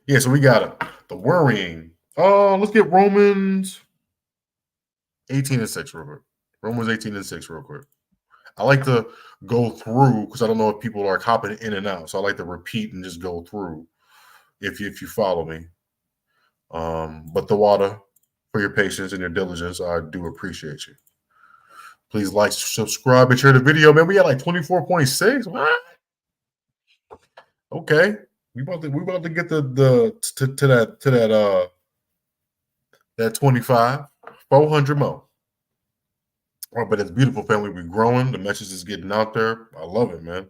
Yeah, so we got the worrying. Oh, let's get Romans 18 and 6 real quick. Romans 18 and 6 real quick. I like to go through because I don't know if people are hopping in and out. So I like to repeat and just go through if you follow me. But the water for your patience and your diligence, I do appreciate you. Please like, subscribe, and share the video, man. We got like 24.6. What? Okay. We about to get to that 25. 400 more. Oh, but it's beautiful, family. We're growing. The message is getting out there. I love it, man.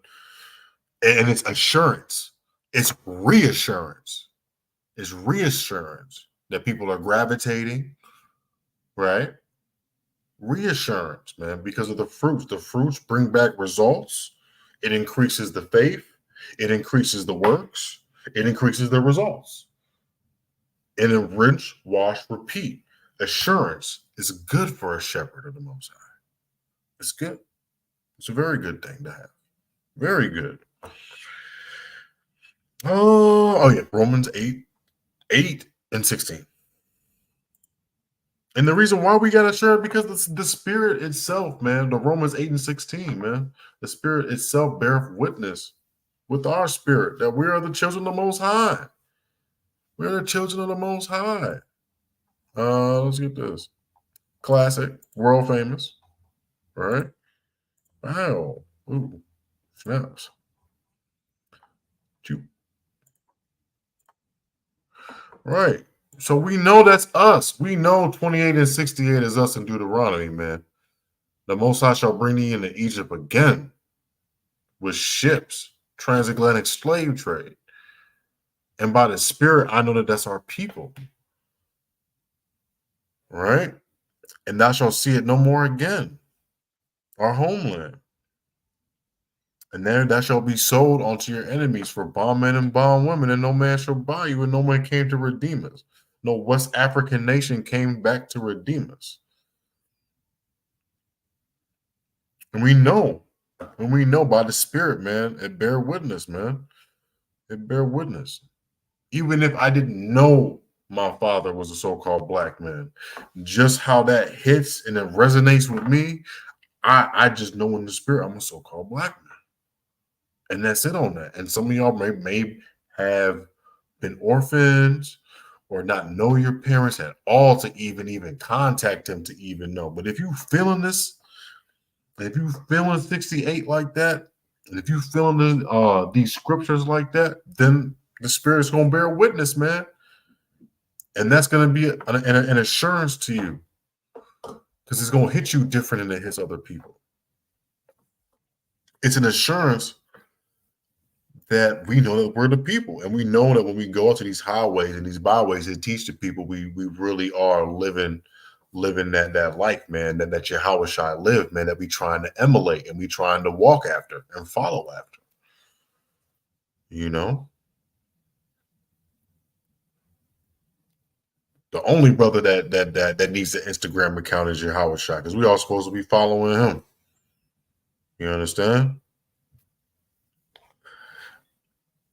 And it's assurance. It's reassurance. It's reassurance that people are gravitating, right? Reassurance, man, because of the fruits. The fruits bring back results. It increases the faith. It increases the works. It increases the results. And then rinse, wash, repeat. Assurance is good for a shepherd of the Most High. It's good. It's a very good thing to have. Very good. Oh yeah, Romans 8 and 16. And the reason why we got to share it because the spirit itself, man, the Romans 8 and 16, man, the spirit itself beareth witness with our spirit that we are the children of the Most High. We're the children of the Most High. Let's get this. Classic, world famous, right? Wow. Ooh, snaps. Right. So we know that's us. We know 28 and 68 is us in Deuteronomy, man. The Most High shall bring thee into Egypt again with ships, transatlantic slave trade. And by the Spirit, I know that that's our people. Right? And thou shalt see it no more again, our homeland. And there thou shalt be sold unto your enemies for bondmen and bondwomen, and no man shall buy you, and no man came to redeem us. No West African nation came back to redeem us. And we know by the Spirit, man, it bear witness, man. It bear witness. Even if I didn't know my father was a so-called black man, just how that hits and it resonates with me, I just know in the spirit I'm a so-called black man. And that's it on that. And some of y'all may have been orphans or not know your parents at all to even contact them to even know. But if you feeling this, if you feeling 68 like that, and if you feeling these scriptures like that, then the spirit's gonna bear witness, man. And that's gonna be an assurance to you. Because it's gonna hit you different than it hits other people. It's an assurance that we know that we're the people. And we know that when we go out to these highways and these byways and teach the people, we really are living that life, man, that Yahweh Shai lived, man, that we trying to emulate and we trying to walk after and follow after. You know? The only brother that needs the Instagram account is Yahweh Shai, because we all supposed to be following him. You understand?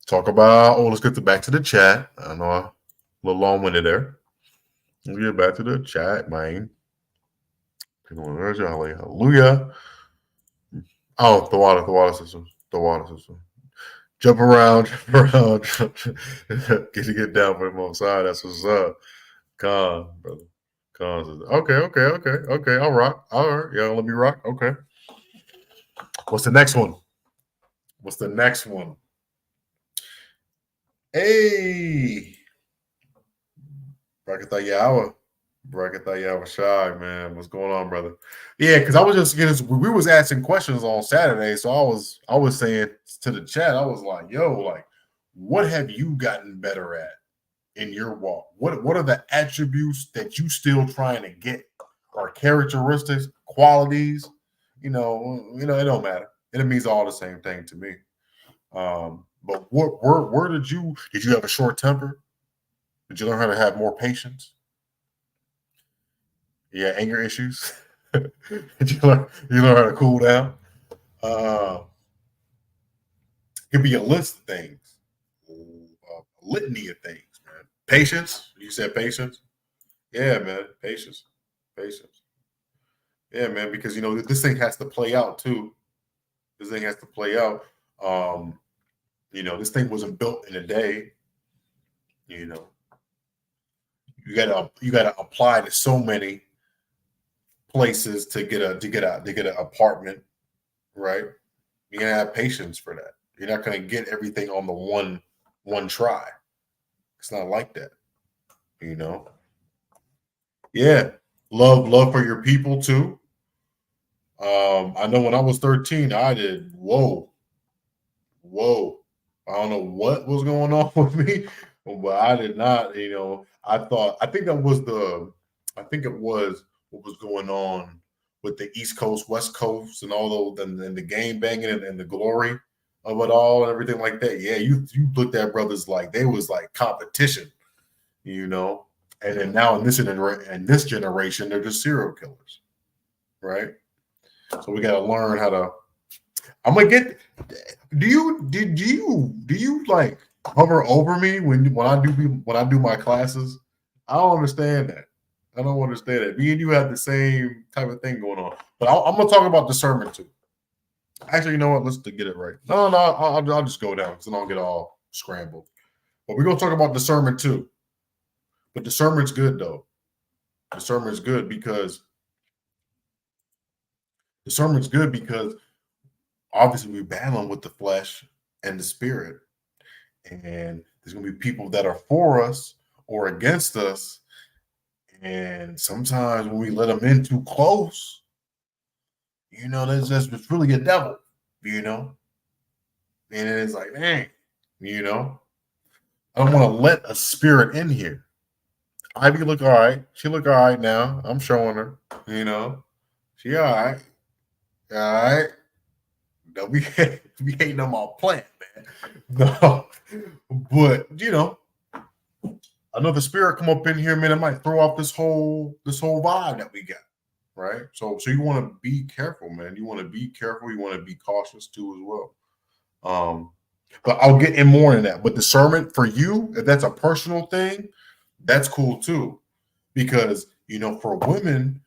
Talk about, let's get back to the chat. I know a little long-winded there. Let's get back to the chat, man. Hallelujah. Oh, the water system. The water system. Jump around. Get down for the most side. That's what's up. Con, brother. Con. Okay. I'll rock. All right. Yeah, let me rock. Okay. What's the next one? Hey. Brakatha Shy, man. What's going on, brother? Yeah, because I was just getting, we was asking questions on Saturday. So I was saying to the chat, I was like, yo, like, what have you gotten better at in your walk? What are the attributes that you still trying to get? Or characteristics, qualities? It don't matter. It means all the same thing to me. But where did you have a short temper? Did you learn how to have more patience? Yeah, anger issues. Did you learn how to cool down? Uh, it could be a list of things, a litany of things, man. Patience. You said patience. Yeah, man. Patience. Patience. Yeah, man. Because this thing has to play out too. This thing has to play out. Um, this thing wasn't built in a day. You know, you gotta apply to so many places to get an apartment, right? You gotta have patience for that. You're not gonna get everything on the one try. It's not like that, you know. Yeah, love for your people too. I know when I was 13, I did whoa. I don't know what was going on with me, but I did not. I think it was what was going on with the East Coast, West Coast, and all those, and the game banging and the glory of it all and everything like that. Yeah, you looked at brothers like they was like competition, you know. And then now in this generation, they're just serial killers, right? So we got to learn how to. I'm gonna get. Do you like hover over me when I do my classes? I don't understand that. I don't understand it. Me and you have the same type of thing going on. But I'm gonna talk about discernment too. Actually, you know what? Let's get it right. No, I'll just go down because then I'll get all scrambled. But we're gonna talk about discernment too. But discernment's good though. Discernment's good because discernment's good because obviously we're battling with the flesh and the spirit. And there's going to be people that are for us or against us. And sometimes when we let them in too close, that's really a devil, you know? And it's like, dang, you know, I don't want to let a spirit in here. Ivy look all right. She look all right now. I'm showing her, you know. She all right. All right. No, we ain't no more plant, man. No. But, another spirit come up in here, man, it might throw off this whole vibe that we got, right? So you want to be careful, man. You want to be careful. You want to be cautious too as well. But I'll get in more in that. But discernment for you, if that's a personal thing, that's cool too, because for women,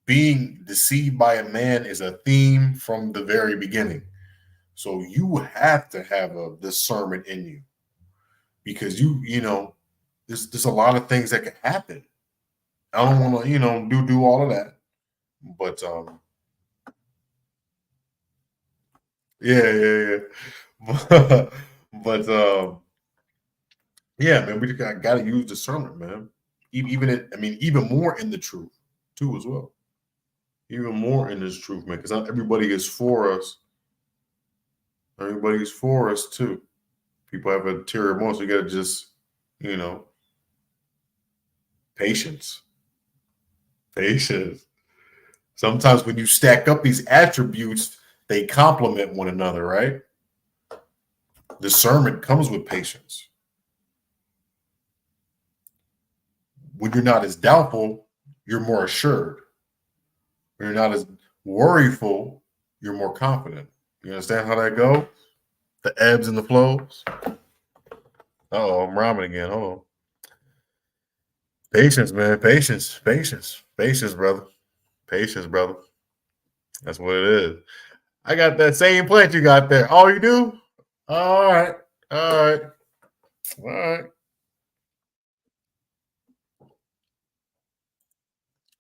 being deceived by a man is a theme from the very beginning. So you have to have a discernment in you because there's a lot of things that can happen. I don't want to, do all of that. But yeah. But yeah, man, we got to use discernment, man. Even more in the truth too, as well. Even more in this truth, man, because not everybody is for us. Everybody's for us too. People have a ulterior motive, so you got to just, you know, patience, patience. Sometimes when you stack up these attributes, they complement one another, right? Discernment comes with patience. When you're not as doubtful, you're more assured. When you're not as worryful, you're more confident. You understand how that goes? The ebbs and the flows. Oh, I'm rhyming again. Hold on. Patience, man. Patience, brother. Patience, brother. That's what it is. I got that same plant you got there. Oh, you do? All right. All right. All right.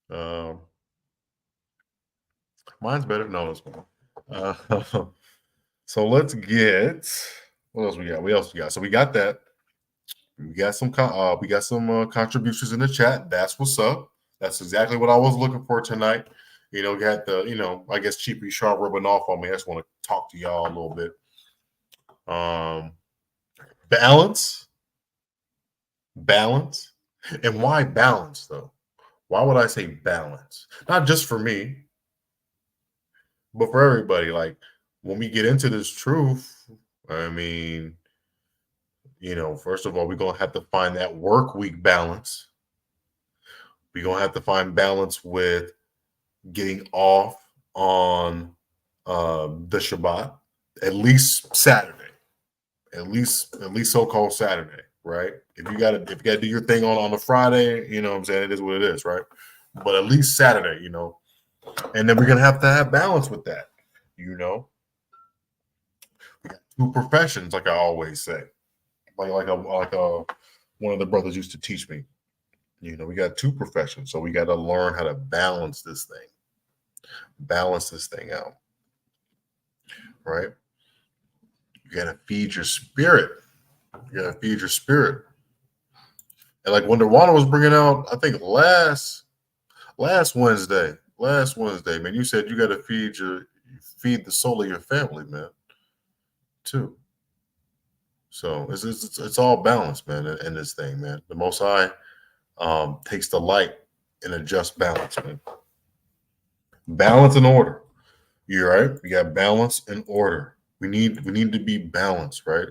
Um, mine's better. No, it's fine. So let's get what else we got? What else we got? So we got that. We got some contributions in the chat. That's what's up. That's exactly what I was looking for tonight. Got the I guess Cheapy Sharp rubbing off on me. I just want to talk to y'all a little bit. Balance, balance, and why balance though? Why would I say balance? Not just for me, but for everybody. Like when we get into this truth, I mean, first of all, we're gonna have to find that work week balance. We're gonna have to find balance with getting off on the Shabbat, at least Saturday, at least so-called Saturday, right? If you gotta do your thing on a Friday, you know what I'm saying, it is what it is, right? But at least Saturday, and then we're gonna have to have balance with that, you know. We got two professions, like I always say, like one of the brothers used to teach me. We got two professions, so we got to learn how to balance this thing out, right? You got to feed your spirit. You got to feed your spirit. And like when Nirvana was bringing out, I think last Wednesday, man, you said you got to feed the soul of your family, man, too. So it's all balanced, man, in this thing, man. The Most High takes the light in a just balance, man. Balance and order. You're right. We got balance and order. We need to be balanced, right?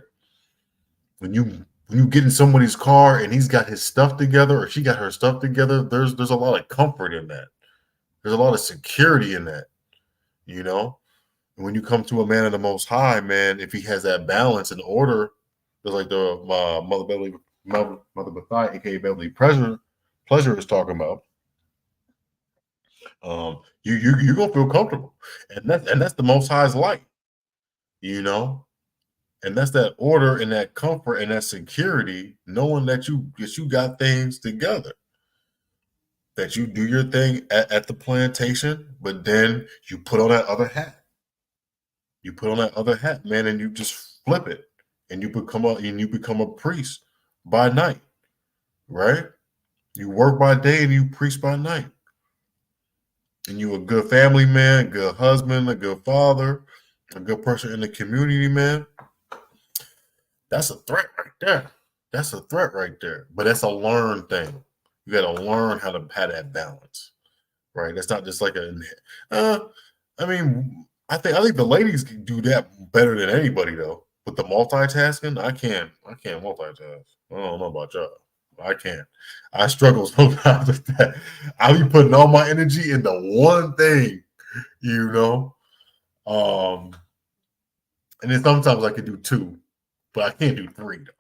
When you get in somebody's car and he's got his stuff together or she got her stuff together, there's a lot of comfort in that. There's a lot of security in that, you know. And when you come to a man of the Most High, man, if he has that balance and order, just like the Mother Bethai, aka Beverly Pleasure is talking about, you're gonna feel comfortable, and that's the Most High's light, you know. And that's that order and that comfort and that security, knowing that you got things together, that you do your thing at the plantation, but then you put on that other hat. You put on that other hat, man, and you just flip it, and you become a priest by night, right? You work by day and you preach by night, and you a good family man, a good husband, a good father, a good person in the community, man. That's a threat right there. That's a threat right there. But that's a learned thing. You got to learn how to have that balance, right? That's not just like I mean, I think the ladies can do that better than anybody though. With the multitasking, I can't multitask. I don't know about y'all. I can't. I struggle sometimes with that. I be putting all my energy into one thing, you know. Um, and then sometimes I can do two, but I can't do three though.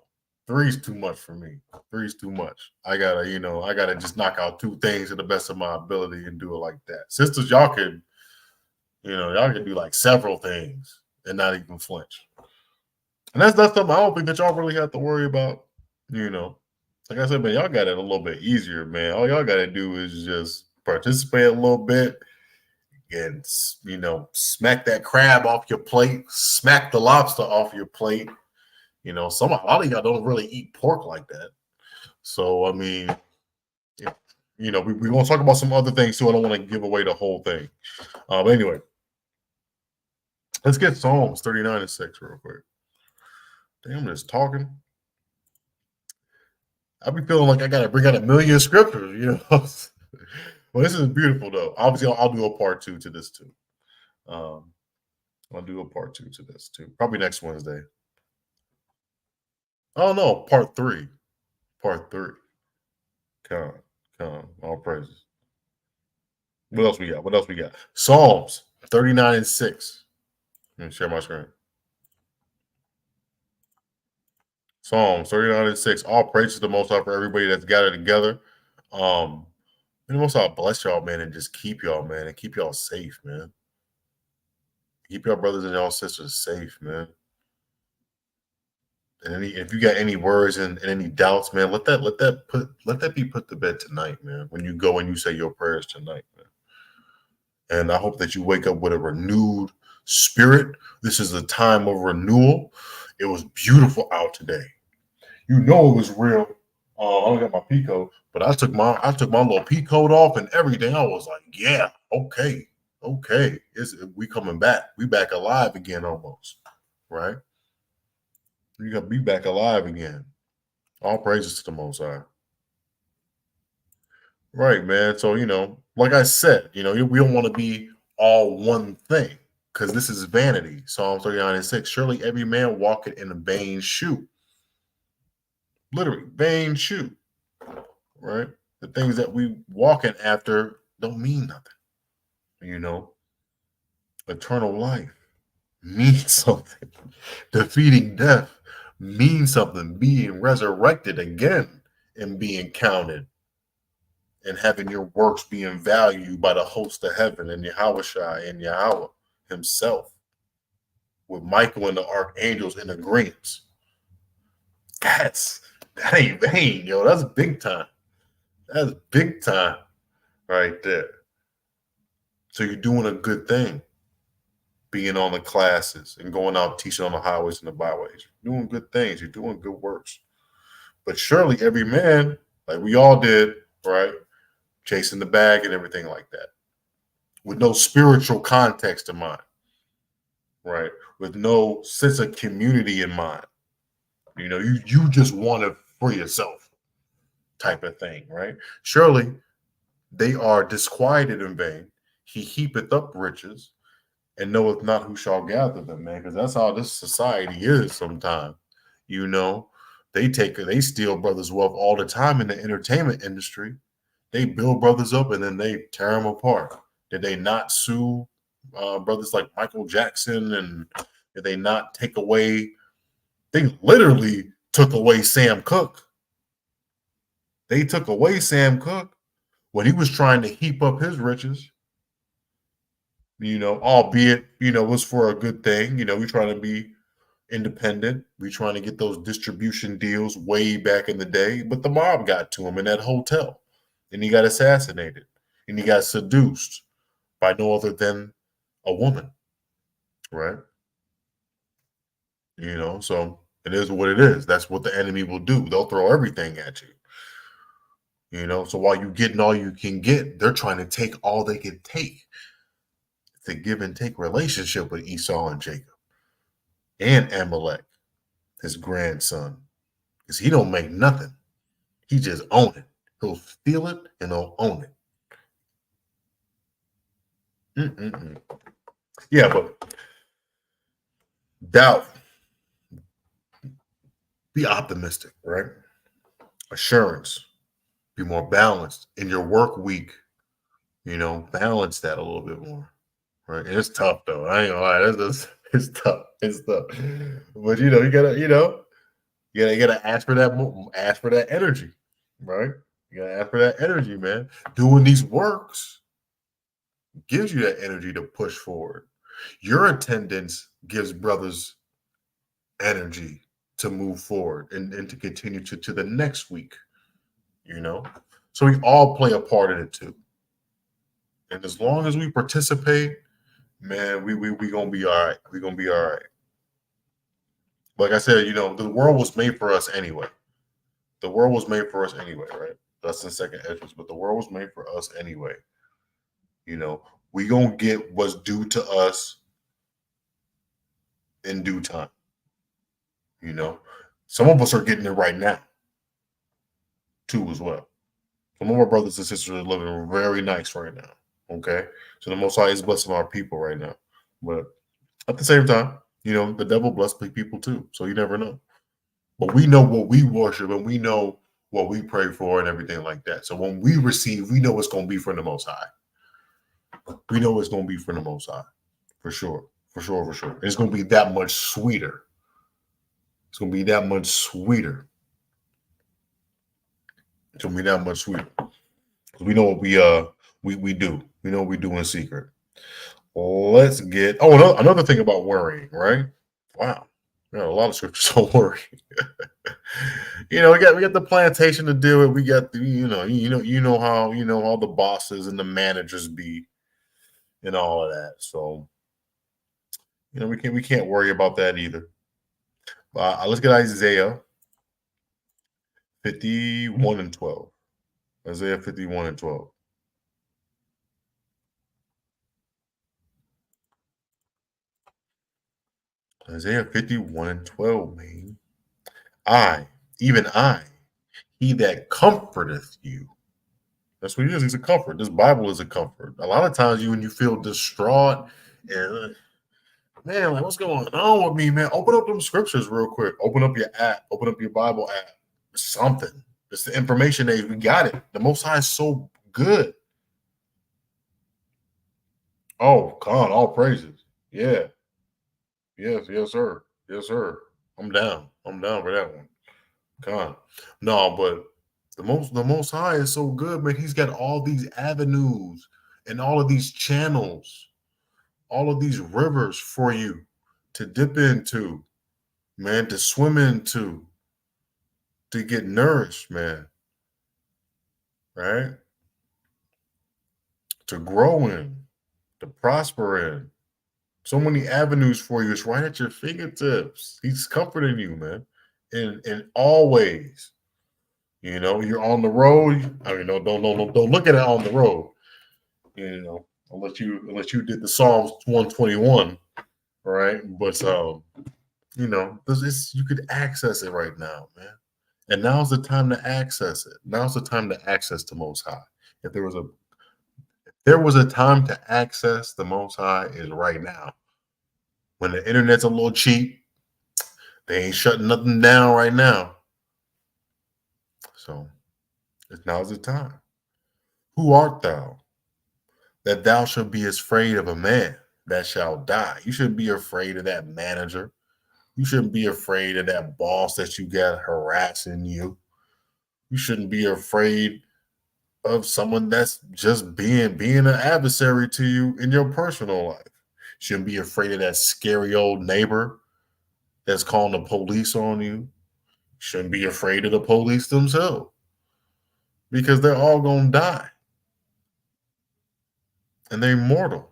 Three's too much for me. Three's too much. I gotta just knock out two things to the best of my ability and do it like that. Sisters, y'all can do like several things and not even flinch. And that's not something I don't think that y'all really have to worry about. You know, like I said, man, y'all got it a little bit easier, man. All y'all got to do is just participate a little bit and smack that crab off your plate, smack the lobster off your plate. A lot of y'all don't really eat pork like that. So I mean, we're gonna talk about some other things too. I don't want to give away the whole thing. But anyway, let's get Psalms 39:6 real quick. Damn, I'm just talking. I be feeling like I gotta bring out a million scriptures, Well, this is beautiful though. Obviously, I'll do a part two to this too. I'll do a part two to this too. Probably next Wednesday. Oh no, part three. Part three. Come, all praises. What else we got? What else we got? Psalms 39:6. Let me share my screen. Psalms 39:6. All praises to the Most High for everybody that's gathered together. And the Most High bless y'all, man, and just keep y'all, man, and keep y'all safe, man. Keep y'all brothers and y'all sisters safe, man. And if you got any worries and any doubts, man, let that be put to bed tonight, man. When you go and you say your prayers tonight, man. And I hope that you wake up with a renewed spirit. This is a time of renewal. It was beautiful out today. It was real. I don't got my pea coat, but I took my little pea coat off and everything. I was like, yeah, okay. We coming back. We back alive again almost, right? We got to be back alive again. All praises to the Most High. Right, man. So, like I said, we don't want to be all one thing. because this is vanity. Psalm 39:6. Surely every man walketh in a vain shoe. Literally, vain shoe. Right? The things that we walking after don't mean nothing. You know, eternal life means something. Defeating death means something. Being resurrected again and being counted and having your works being valued by the host of heaven and Yahushua and Yahweh himself, with Michael and the archangels in agreement. That ain't vain, yo. That's big time. That's big time right there. So you're doing a good thing, being on the classes and going out teaching on the highways and the byways. You're doing good things. You're doing good works. But surely every man, like we all did, right, chasing the bag and everything like that, with no spiritual context in mind, right, with no sense of community in mind. You know, you just want it for yourself type of thing, right? Surely they are disquieted in vain. He heapeth up riches and knoweth not who shall gather them, man, because that's how this society is sometimes. You know, they steal brothers' wealth all the time in the entertainment industry. They build brothers up and then they tear them apart. Did they not sue brothers like Michael Jackson? And did they not take away? They literally took away Sam Cooke. They took away Sam Cooke when he was trying to heap up his riches. You know, albeit, you know, it was for a good thing. You know, we're trying to be independent. We're trying to get those distribution deals way back in the day. But the mob got to him in that hotel. And he got assassinated. And he got seduced by no other than a woman. Right? You know, so it is what it is. That's what the enemy will do. They'll throw everything at you. You know, so while you're getting all you can get, they're trying to take all they can take. It's a give and take relationship with Esau and Jacob. And Amalek, his grandson. Because he don't make nothing. He just own it. He'll steal it and he'll own it. Yeah, but doubt. Be optimistic, right? Assurance. Be more balanced in your work week. You know, balance that a little bit more. Right. And it's tough though. I ain't gonna lie. It's tough. It's tough. But you know, you gotta ask for that energy, right? You gotta ask for that energy, man. Doing these works gives you that energy to push forward. Your attendance gives brothers energy to move forward and to continue to the next week, you know? So we all play a part in it too. And as long as we participate, man, we gonna be all right. We gonna be all right. Like I said, you know, the world was made for us anyway. The world was made for us anyway, right? That's the second entrance, but the world was made for us anyway. You know, we gonna get what's due to us in due time. You know, some of us are getting it right now, too, as well. Some of our brothers and sisters are living very nice right now. Okay, so the Most High is blessing our people right now, but at the same time, you know, the devil bless people too. So you never know. But we know what we worship and we know what we pray for and everything like that. So when we receive, we know it's going to be from the Most High. We know it's going to be from the Most High. For sure. For sure. For sure. It's going to be that much sweeter. It's going to be that much sweeter. It's going to be that much sweeter. Because we know what we do. We know what we do in secret. Let's get another thing about worrying, right? Wow. You know, a lot of scriptures on worry. You know, we got the plantation to deal with. We got the, you know how the bosses and the managers be and all of that. So, you know, we can't worry about that either. Let's get Isaiah 51 and 12. Isaiah 51 and 12. Isaiah 51 and 12, man. Even I, he that comforteth you. That's what he is. He's a comfort. This Bible is a comfort. A lot of times when you feel distraught and man, like what's going on with me, man? Open up them scriptures real quick. Open up your app. Open up your Bible app. Something. It's the information age. We got it. The Most High is so good. Oh, God, all praises. Yeah. Yes, yes, sir. Yes, sir. I'm down. I'm down for that one. God. No, but the most high is so good, man. He's got all these avenues and all of these channels, all of these rivers for you to dip into, man, to swim into, to get nourished, man, right? To grow in, to prosper in. So many avenues for you. It's right at your fingertips. He's comforting you, man, in all ways. You know, you're on the road. I mean, don't look at it on the road. You know, unless you did the Psalms 121, right? But you know, you could access it right now, man. And now's the time to access it. Now's the time to access the Most High. If there was a time to access the Most High, is right now. When the internet's a little cheap, they ain't shutting nothing down right now. So now's the time. Who art thou, that thou shalt be afraid of a man that shall die? You shouldn't be afraid of that manager. You shouldn't be afraid of that boss that you got harassing you. You shouldn't be afraid of someone that's just being an adversary to you in your personal life. You shouldn't be afraid of that scary old neighbor that's calling the police on you. You shouldn't be afraid of the police themselves because they're all going to die and they're mortal.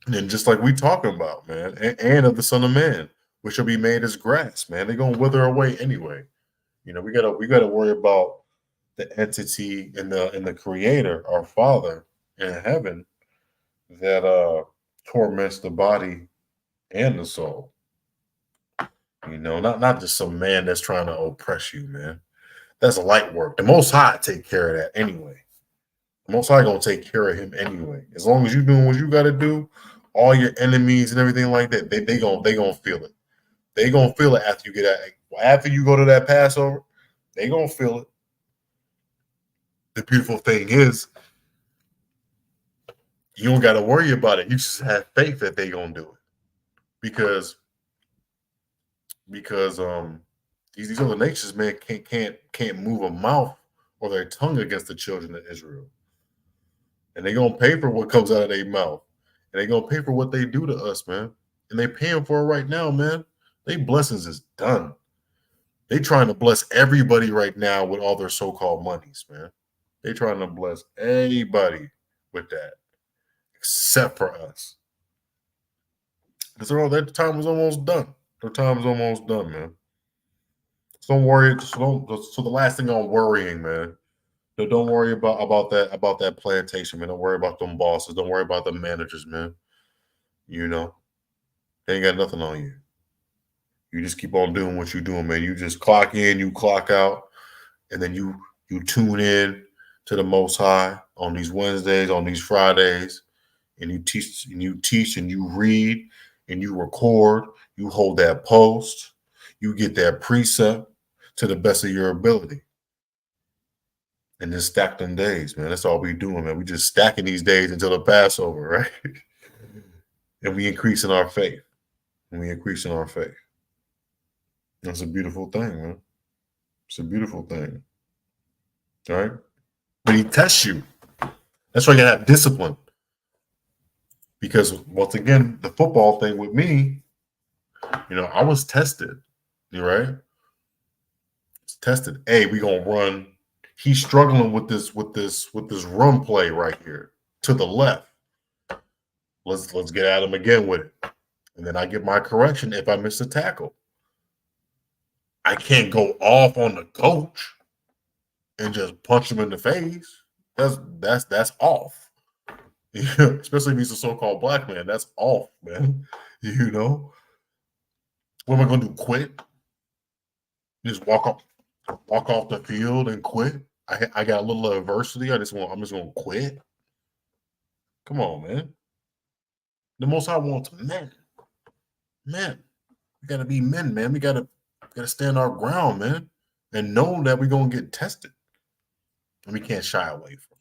And just like we talking about, man, and of the Son of Man, which shall be made as grass, man. They're gonna wither away anyway. You know, we gotta worry about the entity and the Creator, our Father in heaven, that torments the body and the soul. You know, not just some man that's trying to oppress you, man. That's light work. The Most High take care of that anyway. The Most High gonna take care of him anyway. As long as you doing what you gotta do, all your enemies and everything like that, they gonna feel it. They gonna feel it after you go to that Passover. They gonna feel it. The beautiful thing is, you don't gotta worry about it. You just have faith that they gonna do it because these other nations, man, can't move a mouth or their tongue against the children of Israel, and they gonna pay for what comes out of their mouth, and they gonna pay for what they do to us, man. And they paying for it right now, man. They blessings is done. They trying to bless everybody right now with all their so-called monies, man. They trying to bless everybody with that, except for us. Because their time is almost done. Their time is almost done, man. So don't worry. So the last thing on worrying, man. Don't worry about that plantation, man. Don't worry about them bosses. Don't worry about the managers, man. You know, they ain't got nothing on you. You just keep on doing what you're doing, man. You just clock in, you clock out, and then you tune in to the Most High on these Wednesdays, on these Fridays, and you teach and you read and you record. You hold that post. You get that precept to the best of your ability, and then stack them days, man. That's all we doing, man. We just stacking these days until the Passover, right? And we increasing our faith. And we increasing our faith. That's a beautiful thing, man. It's a beautiful thing. All right. But he tests you. That's why you gotta have discipline. Because once again, the football thing with me, you know, I was tested. You right? It's tested. Hey, we gonna run. He's struggling with this run play right here to the left. Let's get at him again with it. And then I get my correction if I miss a tackle. I can't go off on the coach and just punch him in the face. That's off. Especially if he's a so-called black man. That's off, man. You know? What am I gonna do? Quit? Just walk off the field and quit? I got a little adversity. I'm just gonna quit. Come on, man. The Most High wants men. Men. We gotta be men, man. We gotta stand our ground, man. And know that we're gonna get tested. And we can't shy away from it.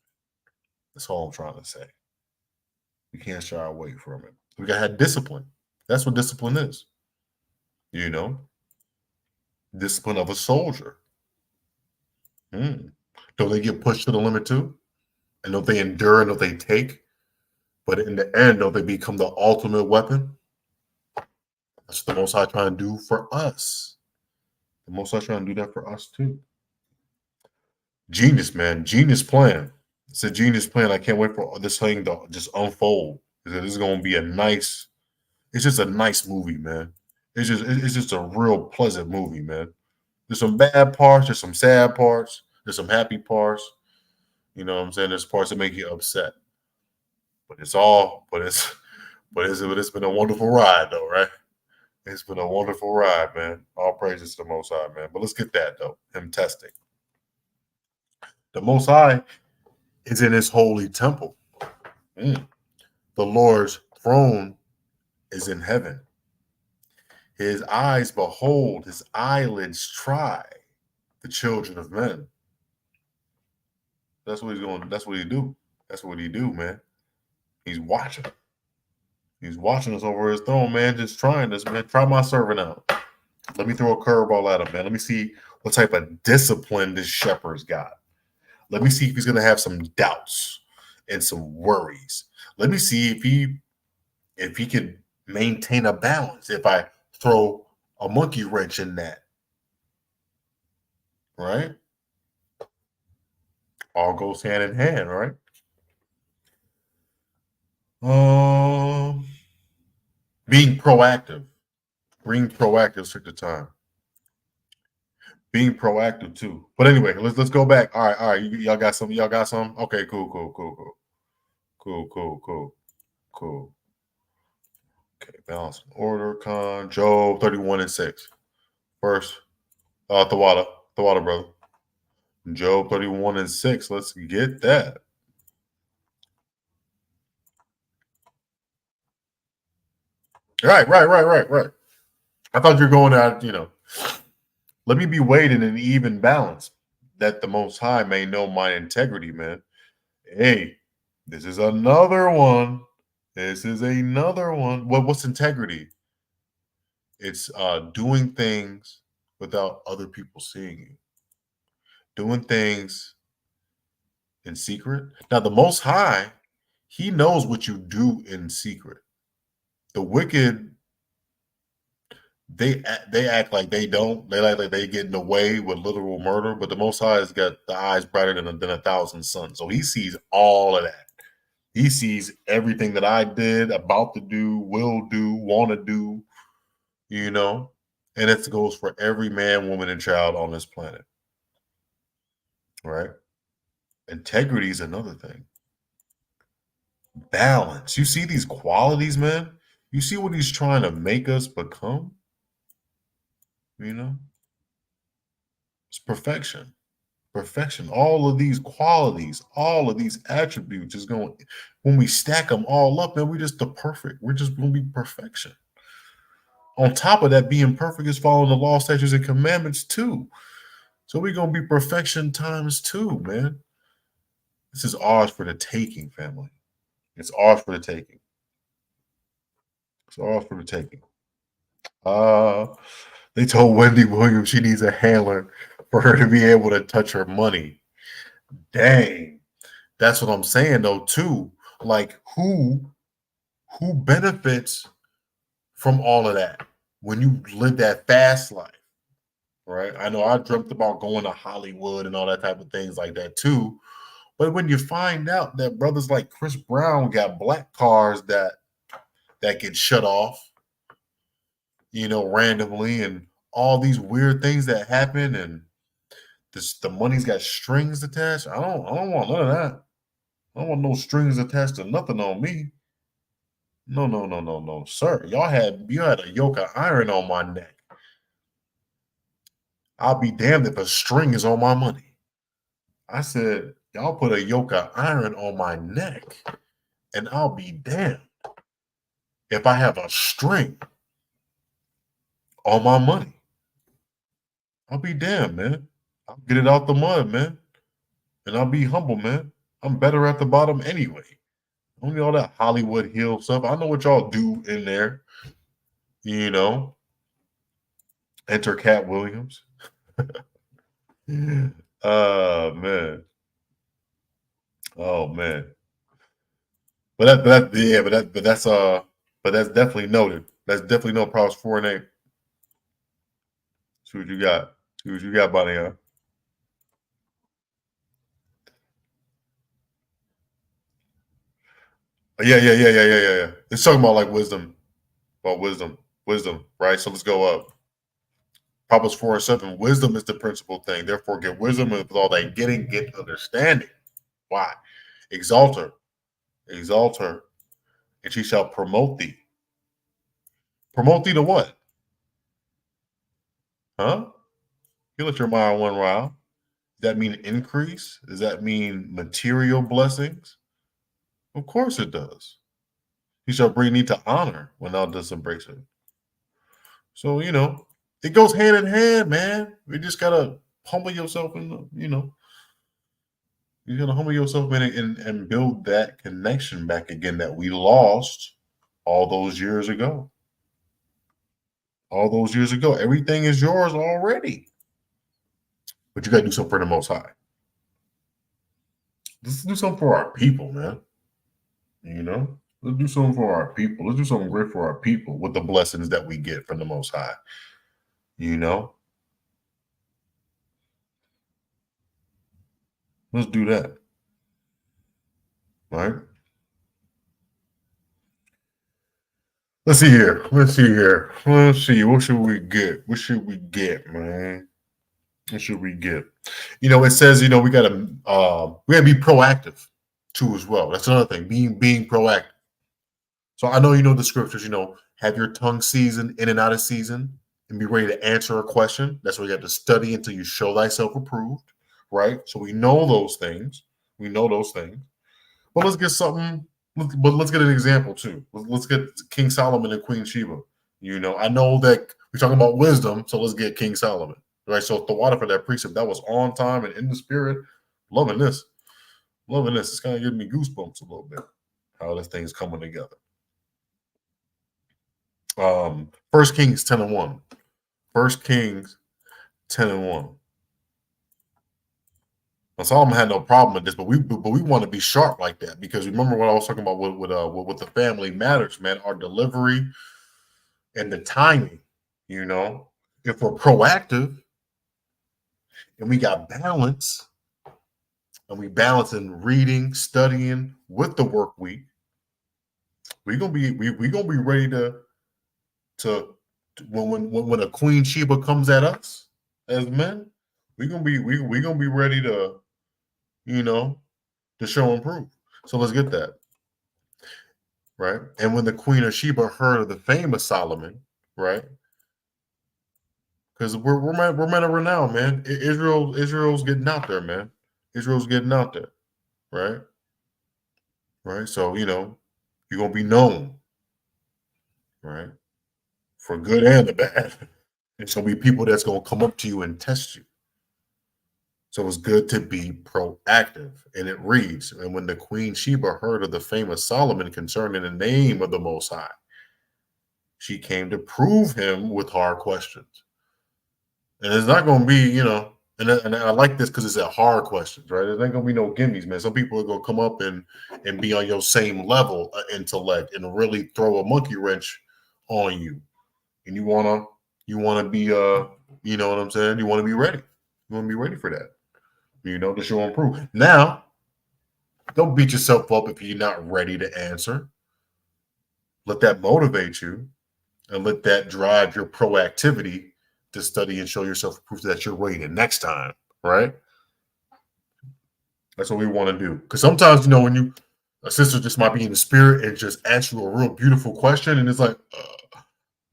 That's all I'm trying to say. We can't shy away from it. We gotta have discipline. That's what discipline is. You know, discipline of a soldier. Don't they get pushed to the limit too? And don't they endure and don't they take? But in the end, don't they become the ultimate weapon? That's what the Most High trying to do for us. The Most High trying to do that for us too. Genius, man. Genius plan. It's a genius plan. I can't wait for this thing to just unfold. This is going to be a nice. It's just a nice movie, man. It's just a real pleasant movie, man. There's some bad parts. There's some sad parts. There's some happy parts. You know what I'm saying? There's parts that make you upset. But it's been a wonderful ride though, right? It's been a wonderful ride, man. All praises to the Most High, man. But let's get that though. Him testing. The Most High is in his holy temple. The Lord's throne is in heaven. His eyes behold, his eyelids try the children of men. That's what he's going. That's what he do. That's what he do, man. He's watching. He's watching us over his throne, man. Just trying this, man. Try my servant out. Let me throw a curveball at him, man. Let me see what type of discipline this Shepard's got. Let me see if he's going to have some doubts and some worries. Let me see if he can maintain a balance. If I throw a monkey wrench in that, right? All goes hand in hand, right? Being proactive. Being proactive took the time. Being proactive too. But anyway, let's go back. All right. Y'all got some. Y'all got some. Okay, cool. Okay, balance and order. Job 31:6. First, Thawada, brother. Job 31:6. Let's get that. Right. I thought you were going out, Let me be weighed in an even balance, that the Most High may know my integrity, man. Hey, this is another one. What's integrity? It's doing things without other people seeing you. Doing things in secret. Now, the Most High, he knows what you do in secret. The wicked, they act like they don't. They act like they get in the way with literal murder. But the Most High has got the eyes brighter than 1,000 suns. So he sees all of that. He sees everything that I did, about to do, will do, want to do, and it goes for every man, woman, and child on this planet. Right? Integrity is another thing. Balance. You see these qualities, man? You see what he's trying to make us become? It's perfection. Perfection. All of these qualities, all of these attributes is going, when we stack them all up, man, we're just we're just going to be perfection. On top of that, being perfect is following the law, statutes, and commandments too. So we're going to be perfection times two, man. This is ours for the taking, family. It's ours for the taking. It's ours for the taking. They told Wendy Williams she needs a handler for her to be able to touch her money. Dang. That's what I'm saying though, too. Like who benefits from all of that when you live that fast life? Right? I know I dreamt about going to Hollywood and all that type of things like that too. But when you find out that brothers like Chris Brown got black cars that get shut off, randomly, and all these weird things that happen, and the money's got strings attached. I don't want none of that. I don't want no strings attached to nothing on me. No, sir. You had a yoke of iron on my neck. I'll be damned if a string is on my money. I said, y'all put a yoke of iron on my neck, and I'll be damned. if I have a string on my money, I'll be damned, man. I'll get it out the mud, man. And I'll be humble, man. I'm better at the bottom anyway. I don't need all that Hollywood heel stuff. I know what y'all do in there. You know, enter Cat Williams. Oh man. Oh man. But that's definitely noted. That's definitely no problems 4-8. See what you got. See what you got, buddy. Huh? Yeah. It's talking about like wisdom, wisdom, right? So let's go up. Proverbs 4:7. Wisdom is the principal thing. Therefore, get wisdom, and with all that getting, get understanding. Why? Exalt her, and she shall promote thee. Promote thee to what? Huh? You let your mind run wild. Does that mean increase? Does that mean material blessings? Of course it does. He shall bring thee to honor when thou dost embrace it. So, it goes hand in hand, man. We just gotta humble yourself and, you gotta humble yourself and build that connection back again that we lost all those years ago. All those years ago. Everything is yours already. But you gotta do something for the most high. Let's do something for our people, man. Let's do something for our people. Let's do something great for our people with the blessings that we get from the most high. You know? Let's do that. Right? Let's see here. Let's see. What should we get? What should we get, man? What should we get? It says, we gotta be proactive too as well. That's another thing. Being proactive. So I know the scriptures, have your tongue seasoned in and out of season and be ready to answer a question. That's why you have to study until you show thyself approved, right? So we know those things. We know those things. But let's get something, but let's get an example too. Let's get King Solomon and Queen Sheba. I know that we're talking about wisdom, so let's get King Solomon, right? So the water for that precept, that was on time and in the spirit. Loving this. It's kind of giving me goosebumps a little bit, how this thing's coming together. First Kings 10:1. First Kings 10:1. Now Solomon had no problem with this, but we want to be sharp like that, because remember what I was talking about with the family matters, man. Our delivery and the timing. If we're proactive and we got balance, and we balance in reading, studying with the work week, we're gonna be ready to when a Queen Sheba comes at us as men, we're gonna be ready to to show and prove. So let's get that right. And when the Queen of Sheba heard of the fame of Solomon, right? Because we're men of renown, man. Israel's getting out there, man. Israel's getting out there, right? Right. So you're gonna be known, right, for good and the bad. It's gonna be people that's gonna come up to you and test you. So it's good to be proactive. And it reads, and when the Queen Sheba heard of the fame of Solomon concerning the name of the Most High, she came to prove him with hard questions. And it's not going to be, and I like this because it's a hard questions, right? There's not going to be no gimmies, man. Some people are going to come up and be on your same level of intellect and really throw a monkey wrench on you. And you want to be, you know what I'm saying? You want to be ready. You want to be ready for that. To show and prove. Now, don't beat yourself up if you're not ready to answer. Let that motivate you, and let that drive your proactivity to study and show yourself proof that you're ready the next time, right? That's what we want to do. Because sometimes, when a sister just might be in the spirit and just ask you a real beautiful question, and it's like,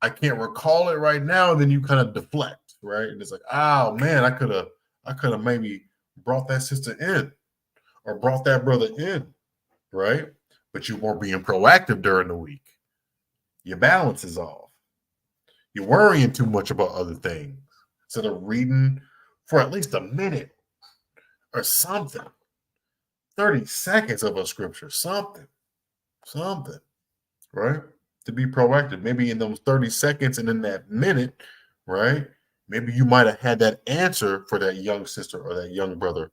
I can't recall it right now, and then you kind of deflect, right? And it's like, oh man, I could have maybe brought that sister in or brought that brother in, right? But you weren't being proactive during the week. Your balance is off. You're worrying too much about other things instead of reading for at least a minute or something. 30 seconds of a scripture, something, right? To be proactive. Maybe in those 30 seconds and in that minute, right? Maybe you might have had that answer for that young sister or that young brother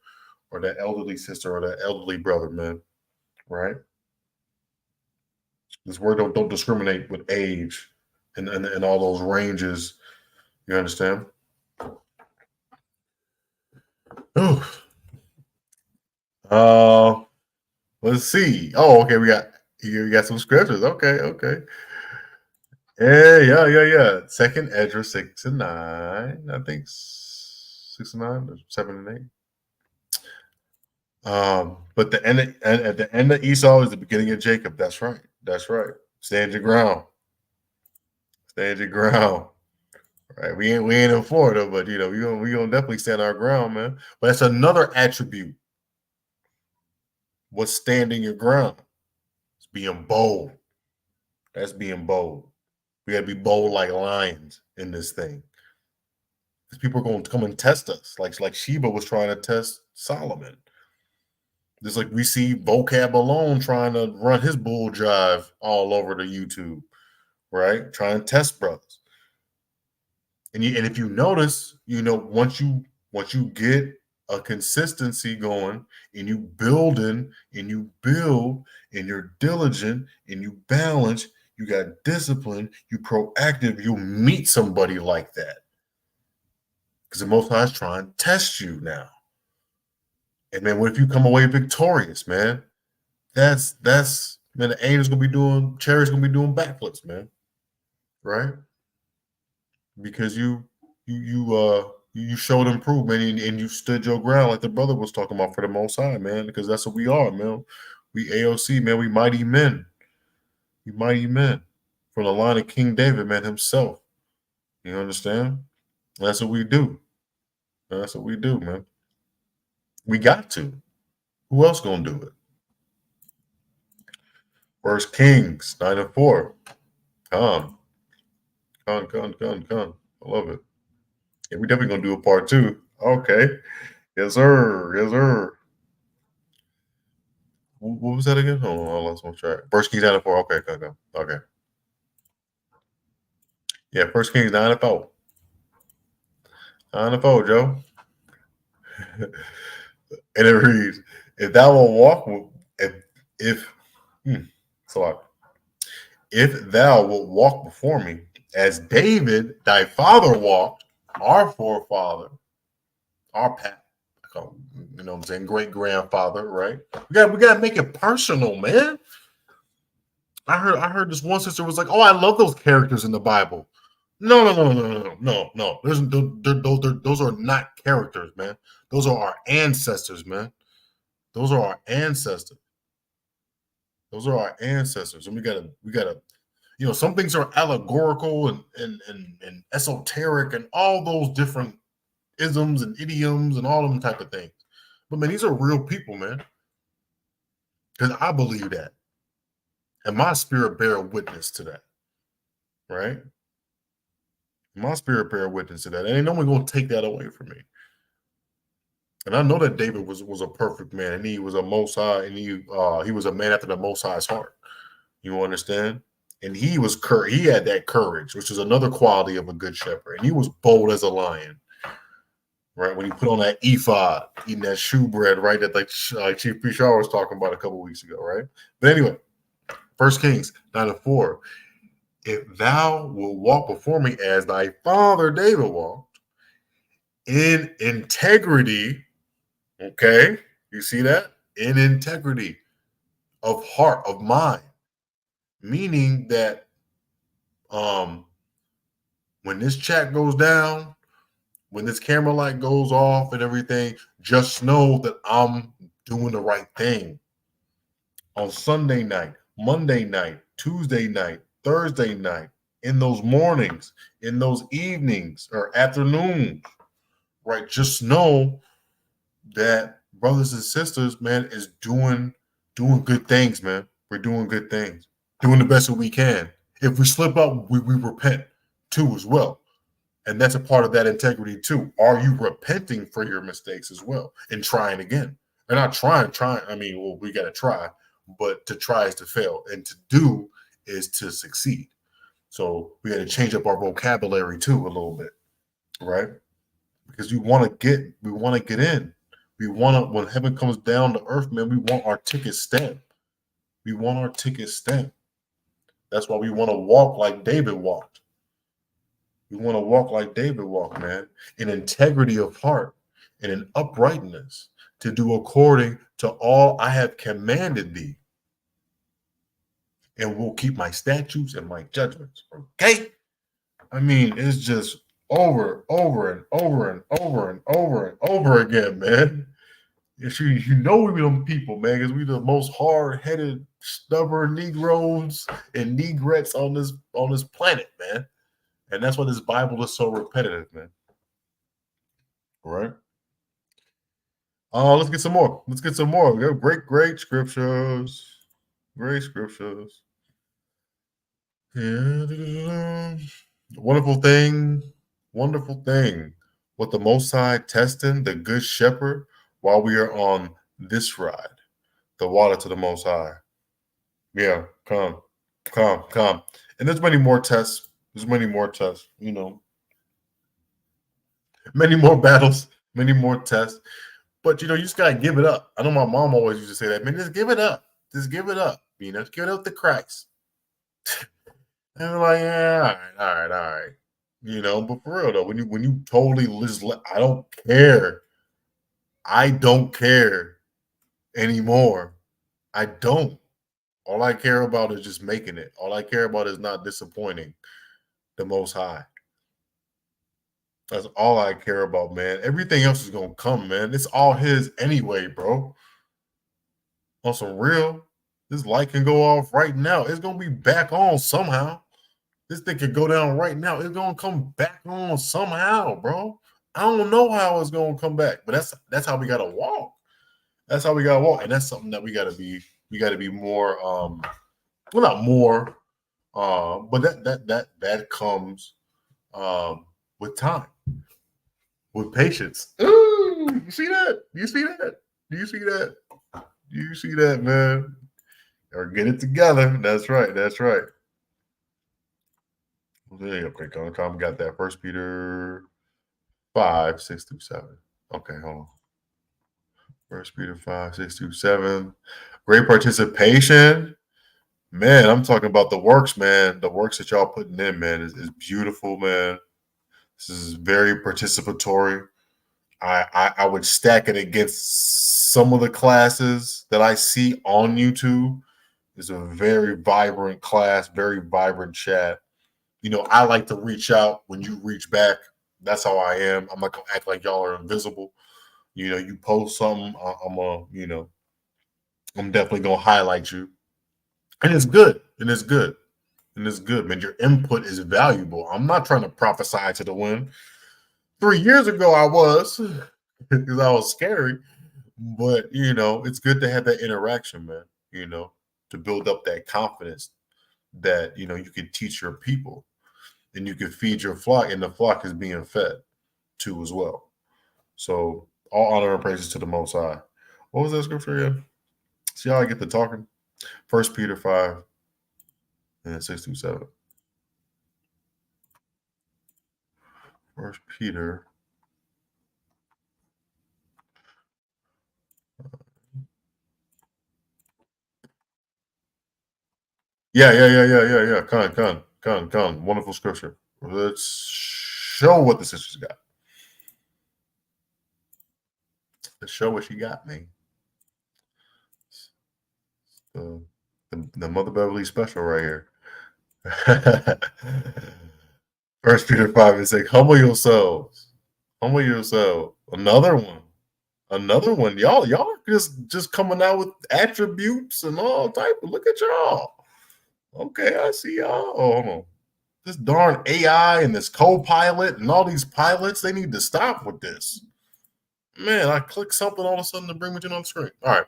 or that elderly sister or that elderly brother, man, right? This word don't discriminate with age and all those ranges. You understand? Oh, let's see. Oh, okay, we got some scriptures. Okay. Yeah. Second Ezra 6 and 9. I think 6 and 9, or 7 and 8. But at the end of Esau is the beginning of Jacob. That's right. Stand your ground. Right. We ain't in Florida, but we gonna definitely stand our ground, man. But that's another attribute. What's standing your ground? It's being bold. That's being bold. We gotta be bold like lions in this thing. Because people are going to come and test us, like Sheba was trying to test Solomon. Just like we see Vocab alone trying to run his bull drive all over the YouTube, right? Trying to test brothers. And if you notice, once you get a consistency going and you building and you build and you're diligent and you balance, you got discipline, you proactive, you meet somebody like that. Because the Most High is trying to test you now. And man, what if you come away victorious, man? That's man, the angel's gonna be doing, cherry's gonna be doing backflips, man. Right? Because you showed improvement and you stood your ground like the brother was talking about for the Most High, man. Because that's what we are, man. We AOC, man. We mighty men. We mighty men from the line of King David, man, himself. You understand? That's what we do. That's what we do, man. We got to. Who else gonna do it? First Kings 9 and 4. Come. I love it. Yeah, we definitely gonna do a part 2. Okay. Yes, sir. What was that again? Hold on, I lost my track. First Kings 9 and 4. Okay, go. Okay. Yeah, First Kings 9 and 4. 9 and 4, Joe. And it reads, if thou will walk with if thou wilt walk before me, as David thy father walked, our forefather, our pat, you know what I'm saying, great grandfather, right? We gotta make it personal, man. I heard this one sister was like, "Oh, I love those characters in the Bible." No. Those are not characters, man. Those are our ancestors, man. Those are our ancestors. And we gotta, some things are allegorical and esoteric and all those different isms and idioms and all them type of things. But man, these are real people, man. Because I believe that. And my spirit bear witness to that. Right? My spirit bear witness to that. And ain't no one gonna take that away from me. And I know that David was a perfect man, and he was a Most High, and he was a man after the Most High's heart. You understand? And he had that courage, which is another quality of a good shepherd. And he was bold as a lion, right? When he put on that ephod, eating that shoe bread, right? That like Chief Bishar was talking about a couple weeks ago, right? But anyway, First Kings 9 and 4. If thou wilt walk before me as thy father David walked, in integrity, okay, you see that? In integrity of heart, of mind, meaning that when this chat goes down, when this camera light goes off and everything, just know that I'm doing the right thing. On Sunday night, Monday night, Tuesday night, Thursday night, in those mornings, in those evenings or afternoons, right? Just know that brothers and sisters, man, is doing good things, man. We're doing good things, doing the best that we can. If we slip up, we repent too as well. And that's a part of that integrity too. Are you repenting for your mistakes as well and trying again? And not trying. I mean, well, we got to try, but to try is to fail, and to do is to succeed. So we got to change up our vocabulary too a little bit, right? Because we want to get in. We want to, when heaven comes down to earth, man, we want our ticket stamped. We want our ticket stamped. That's why we want to walk like David walked. We want to walk like David walked, man, in integrity of heart and in uprightness, to do according to all I have commanded thee. And will keep my statutes and my judgments. Okay? I mean, it's just over and over and over again, man. You know we them people, man, because we the most hard-headed, stubborn Negroes and Negrettes on this planet, man. And that's why this Bible is so repetitive, man. All right. Let's get some more. We got great scriptures. Great scriptures. Yeah. Wonderful thing. What the Most High testing the good shepherd while we are on this ride. The water to the Most High. Yeah, come. And there's many more tests. Many more battles, many more tests. But, you just got to give it up. I know my mom always used to say that, man, just give it up. Just give it up. Just give it up to Christ. And I'm like, yeah, all right. But for real, though, when you totally I don't care. I don't care anymore. I don't. All I care about is just making it. All I care about is not disappointing the Most High. That's all I care about, man. Everything else is gonna come, man. It's all his anyway, bro. On some real, this light can go off right now. It's gonna be back on somehow. This thing can go down right now. It's gonna come back on somehow, bro. I don't know how it's gonna come back, but that's how we gotta walk. That's how we gotta walk, and that's something that we gotta be more. Well, not more, but that comes with time. With patience. Ooh, you see that? Do you see that, man? Or get it together. That's right. Okay, come got that. 1 Peter 5, 6 through 7. Okay, hold on. 1 Peter 5, 6 through 7. Great participation. Man, I'm talking about the works, man. The works that y'all putting in, man, is beautiful, man. This is very participatory. I would stack it against some of the classes that I see on YouTube. It's a very vibrant class, very vibrant chat. I like to reach out when you reach back. That's how I am. I'm not gonna act like y'all are invisible. You post something, I'm definitely gonna highlight you. And it's good. Man. Your input is valuable. I'm not trying to prophesy to the wind. 3 years ago, I was, because I was scary. But, it's good to have that interaction, man, to build up that confidence that, you can teach your people and you can feed your flock, and the flock is being fed too as well. So all honor and praises to the Most High. What was that scripture again? See how I get to talking? 1 Peter 5 and 6 through 7. 1 Peter. Yeah. Con. Wonderful scripture. Let's show what the sisters got. Let's show what she got, man. The Mother Beverly special right here. 1 Peter 5 and 6. Humble yourselves. Another one. Y'all just coming out with attributes and all type. Look at y'all. Okay, I see y'all. Oh, hold on. This darn AI and this co-pilot and all these pilots, they need to stop with this. Man, I click something all of a sudden to bring me to on the screen. All right.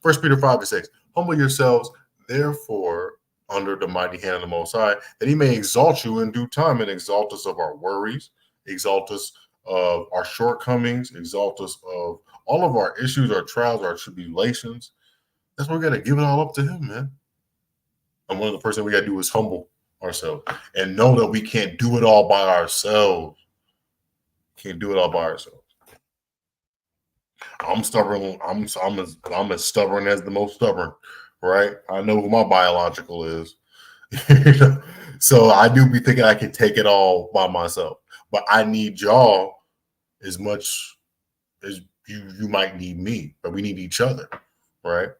1 Peter 5 and 6. Humble yourselves, therefore, under the mighty hand of the Most High, that he may exalt you in due time and exalt us of our worries, exalt us of our shortcomings, exalt us of all of our issues, our trials, our tribulations. That's why we got to give it all up to him, man. And one of the first things we got to do is humble ourselves and know that we can't do it all by ourselves. Can't do it all by ourselves. I'm stubborn. I'm as stubborn as the most stubborn, right? I know who my biological is. So I do be thinking I can take it all by myself, but I need y'all as much as you might need me, but we need each other, right?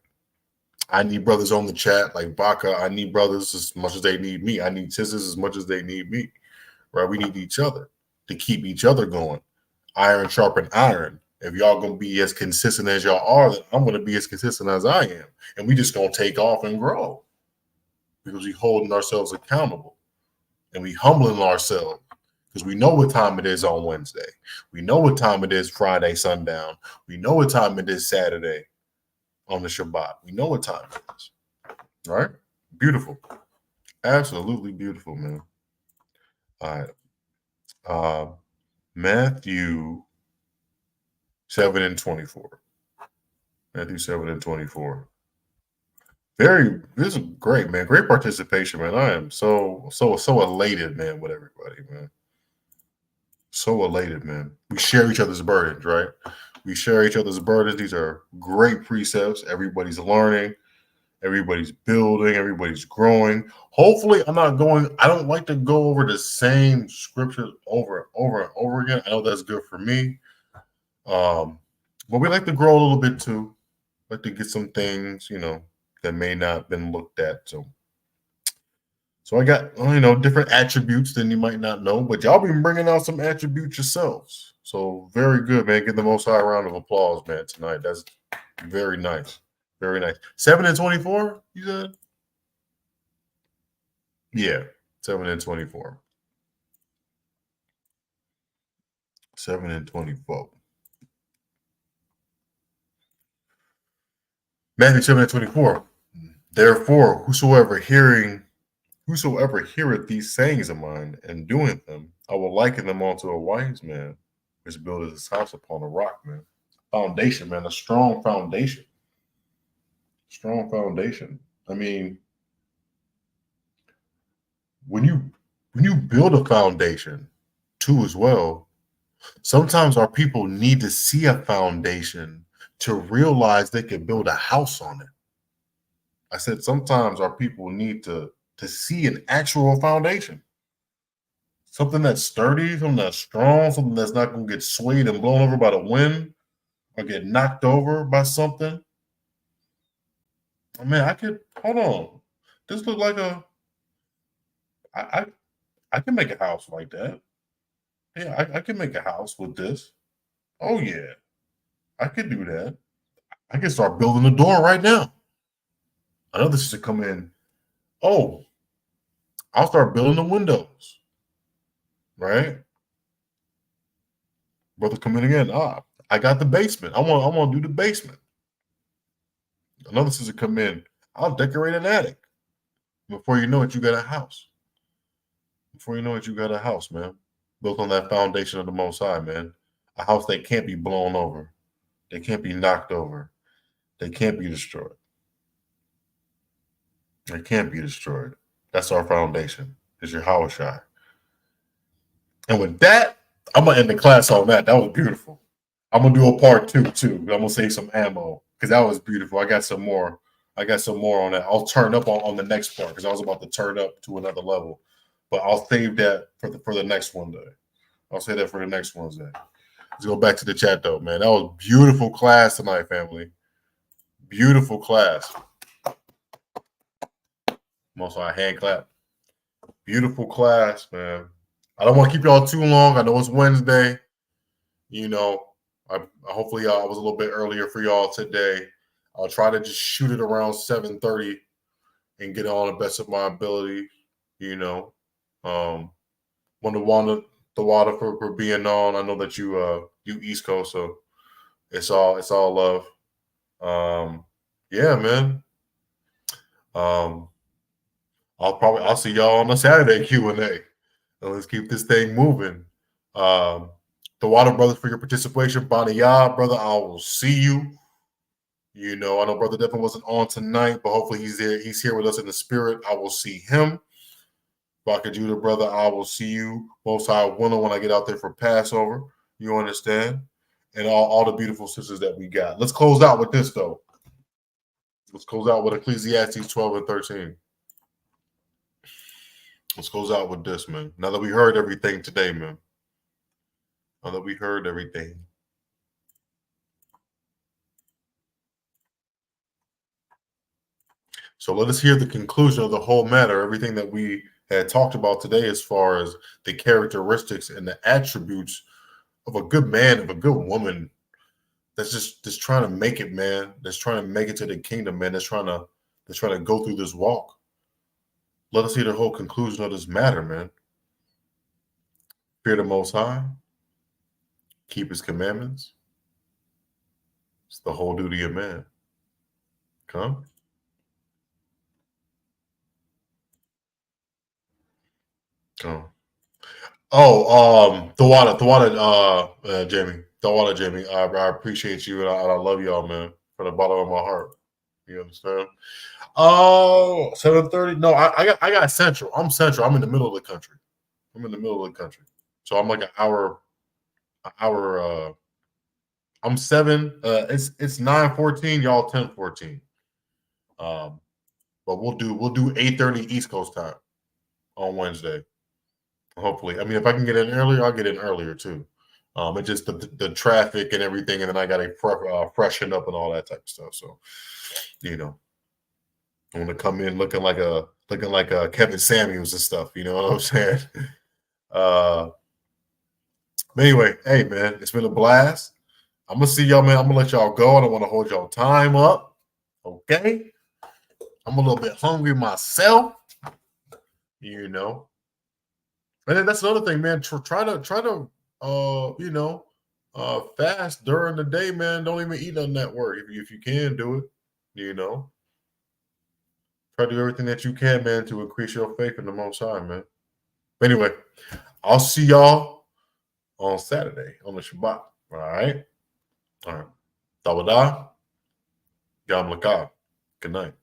I need brothers on the chat like Baka. I need brothers as much as they need me. I need sisters as much as they need me, right? We need each other to keep each other going. Iron sharpen iron. If y'all gonna be as consistent as y'all are, then I'm gonna be as consistent as I am, and we just gonna take off and grow because we holding ourselves accountable and we humbling ourselves because we know what time it is on Wednesday. We know what time it is Friday sundown. We know what time it is Saturday on the Shabbat. We know what time it is. Right? Beautiful. Absolutely beautiful, man. All right. Matthew 7:24. Matthew 7:24. This is great, man. Great participation, man. I am so elated, man, with everybody, man. So elated, man. We share each other's burdens, right? We share each other's burdens. These are great precepts. Everybody's learning. Everybody's building. Everybody's growing. Hopefully, I don't like to go over the same scriptures over and over and over again. I know that's good for me. But we like to grow a little bit too. Like to get some things, that may not have been looked at. So I got, different attributes than you might not know, but y'all been bringing out some attributes yourselves. So very good, man. Give the Most High a round of applause, man, tonight. That's very nice. Very nice. 7:24, you said? Yeah, 7:24. 7:24. Matthew 7:24. Therefore, whosoever heareth these sayings of mine and doeth them, I will liken them unto a wise man which buildeth his house upon a rock, man. Foundation, man, a strong foundation. Strong foundation. I mean, when you build a foundation too as well, sometimes our people need to see a foundation to realize they can build a house on it. I said sometimes our people need to see an actual foundation. Something that's sturdy, something that's strong, something that's not going to get swayed and blown over by the wind or get knocked over by something. I mean, hold on. This look like I can make a house like that. Yeah, I can make a house with this. Oh yeah, I could do that. I can start building a door right now. I know this should come in. Oh, I'll start building the windows. Right? Brother come in again. I got the basement. I want to do the basement. Another sister come in. I'll decorate an attic. Before you know it, you got a house. Before you know it, you got a house, man. Built on that foundation of the Most High, man. A house that can't be blown over. They can't be knocked over. They can't be destroyed. They can't be destroyed. That's our foundation. It's your house, and with that, I'm gonna end the class on that. That was beautiful. I'm gonna do a part 2 too. I'm gonna save some ammo because that was beautiful. I got some more on that. I'll turn up on the next part because I was about to turn up to another level, but I'll save that for the next one day. I'll say that for the next Wednesday. Let's go back to the chat though, man. That was beautiful class tonight, family. Beautiful class. Also, I hand clap. Beautiful class, man. I don't want to keep y'all too long. I know it's Wednesday. Hopefully I was a little bit earlier for y'all today. I'll try to just shoot it around 7:30 and get on the best of my ability. Want the water for being on. I know that you East Coast, so it's all love. Yeah, man. I'll see y'all on the Saturday Q&A. And let's keep this thing moving. The Water Brothers for your participation. Bonnie Yah, brother, I will see you. You know, I know Brother Devin wasn't on tonight, but hopefully he's there. He's here with us in the spirit. I will see him. Baka Judah, brother, I will see you. Most High willing when I get out there for Passover. You understand? And all the beautiful sisters that we got. Let's close out with this, though. Let's close out with Ecclesiastes 12 and 13. Let's close out with this, man. Now that we heard everything today, man. Now that we heard everything. So let us hear the conclusion of the whole matter, everything that we had talked about today as far as the characteristics and the attributes of a good man, of a good woman that's just trying to make it, man. That's trying to make it to the kingdom, man. That's trying to go through this walk. Let us hear the whole conclusion of this matter, man. Fear the Most High, keep His commandments. It's the whole duty of man. Come. Come. Oh, Jamie. The water, Jamie. I appreciate you and I love y'all, man, from the bottom of my heart. You understand? Oh, 7:30. No, I got Central. I'm Central. I'm in the middle of the country. So I'm like an hour. I'm 7. It's 9:14. Y'all 10:14. But we'll do 8:30 East Coast time on Wednesday. Hopefully, I mean, if I can get in earlier, I'll get in earlier too. It's just the traffic and everything, and then I got to freshen up and all that type of stuff. So, you know, I want to come in looking like a Kevin Samuels and stuff. You know what I'm saying? But anyway, hey man, it's been a blast. I'm gonna see y'all, man. I'm gonna let y'all go. I don't want to hold y'all time up. Okay, I'm a little bit hungry myself. You know. And then that's another thing, man. Try to fast during the day, man. Don't even eat on that work if you can do it. You know, try to do everything that you can, man, to increase your faith in the Most High, man. But anyway, I'll see y'all on Saturday on the Shabbat. All right. Tawada. Yam Lakab. Good night.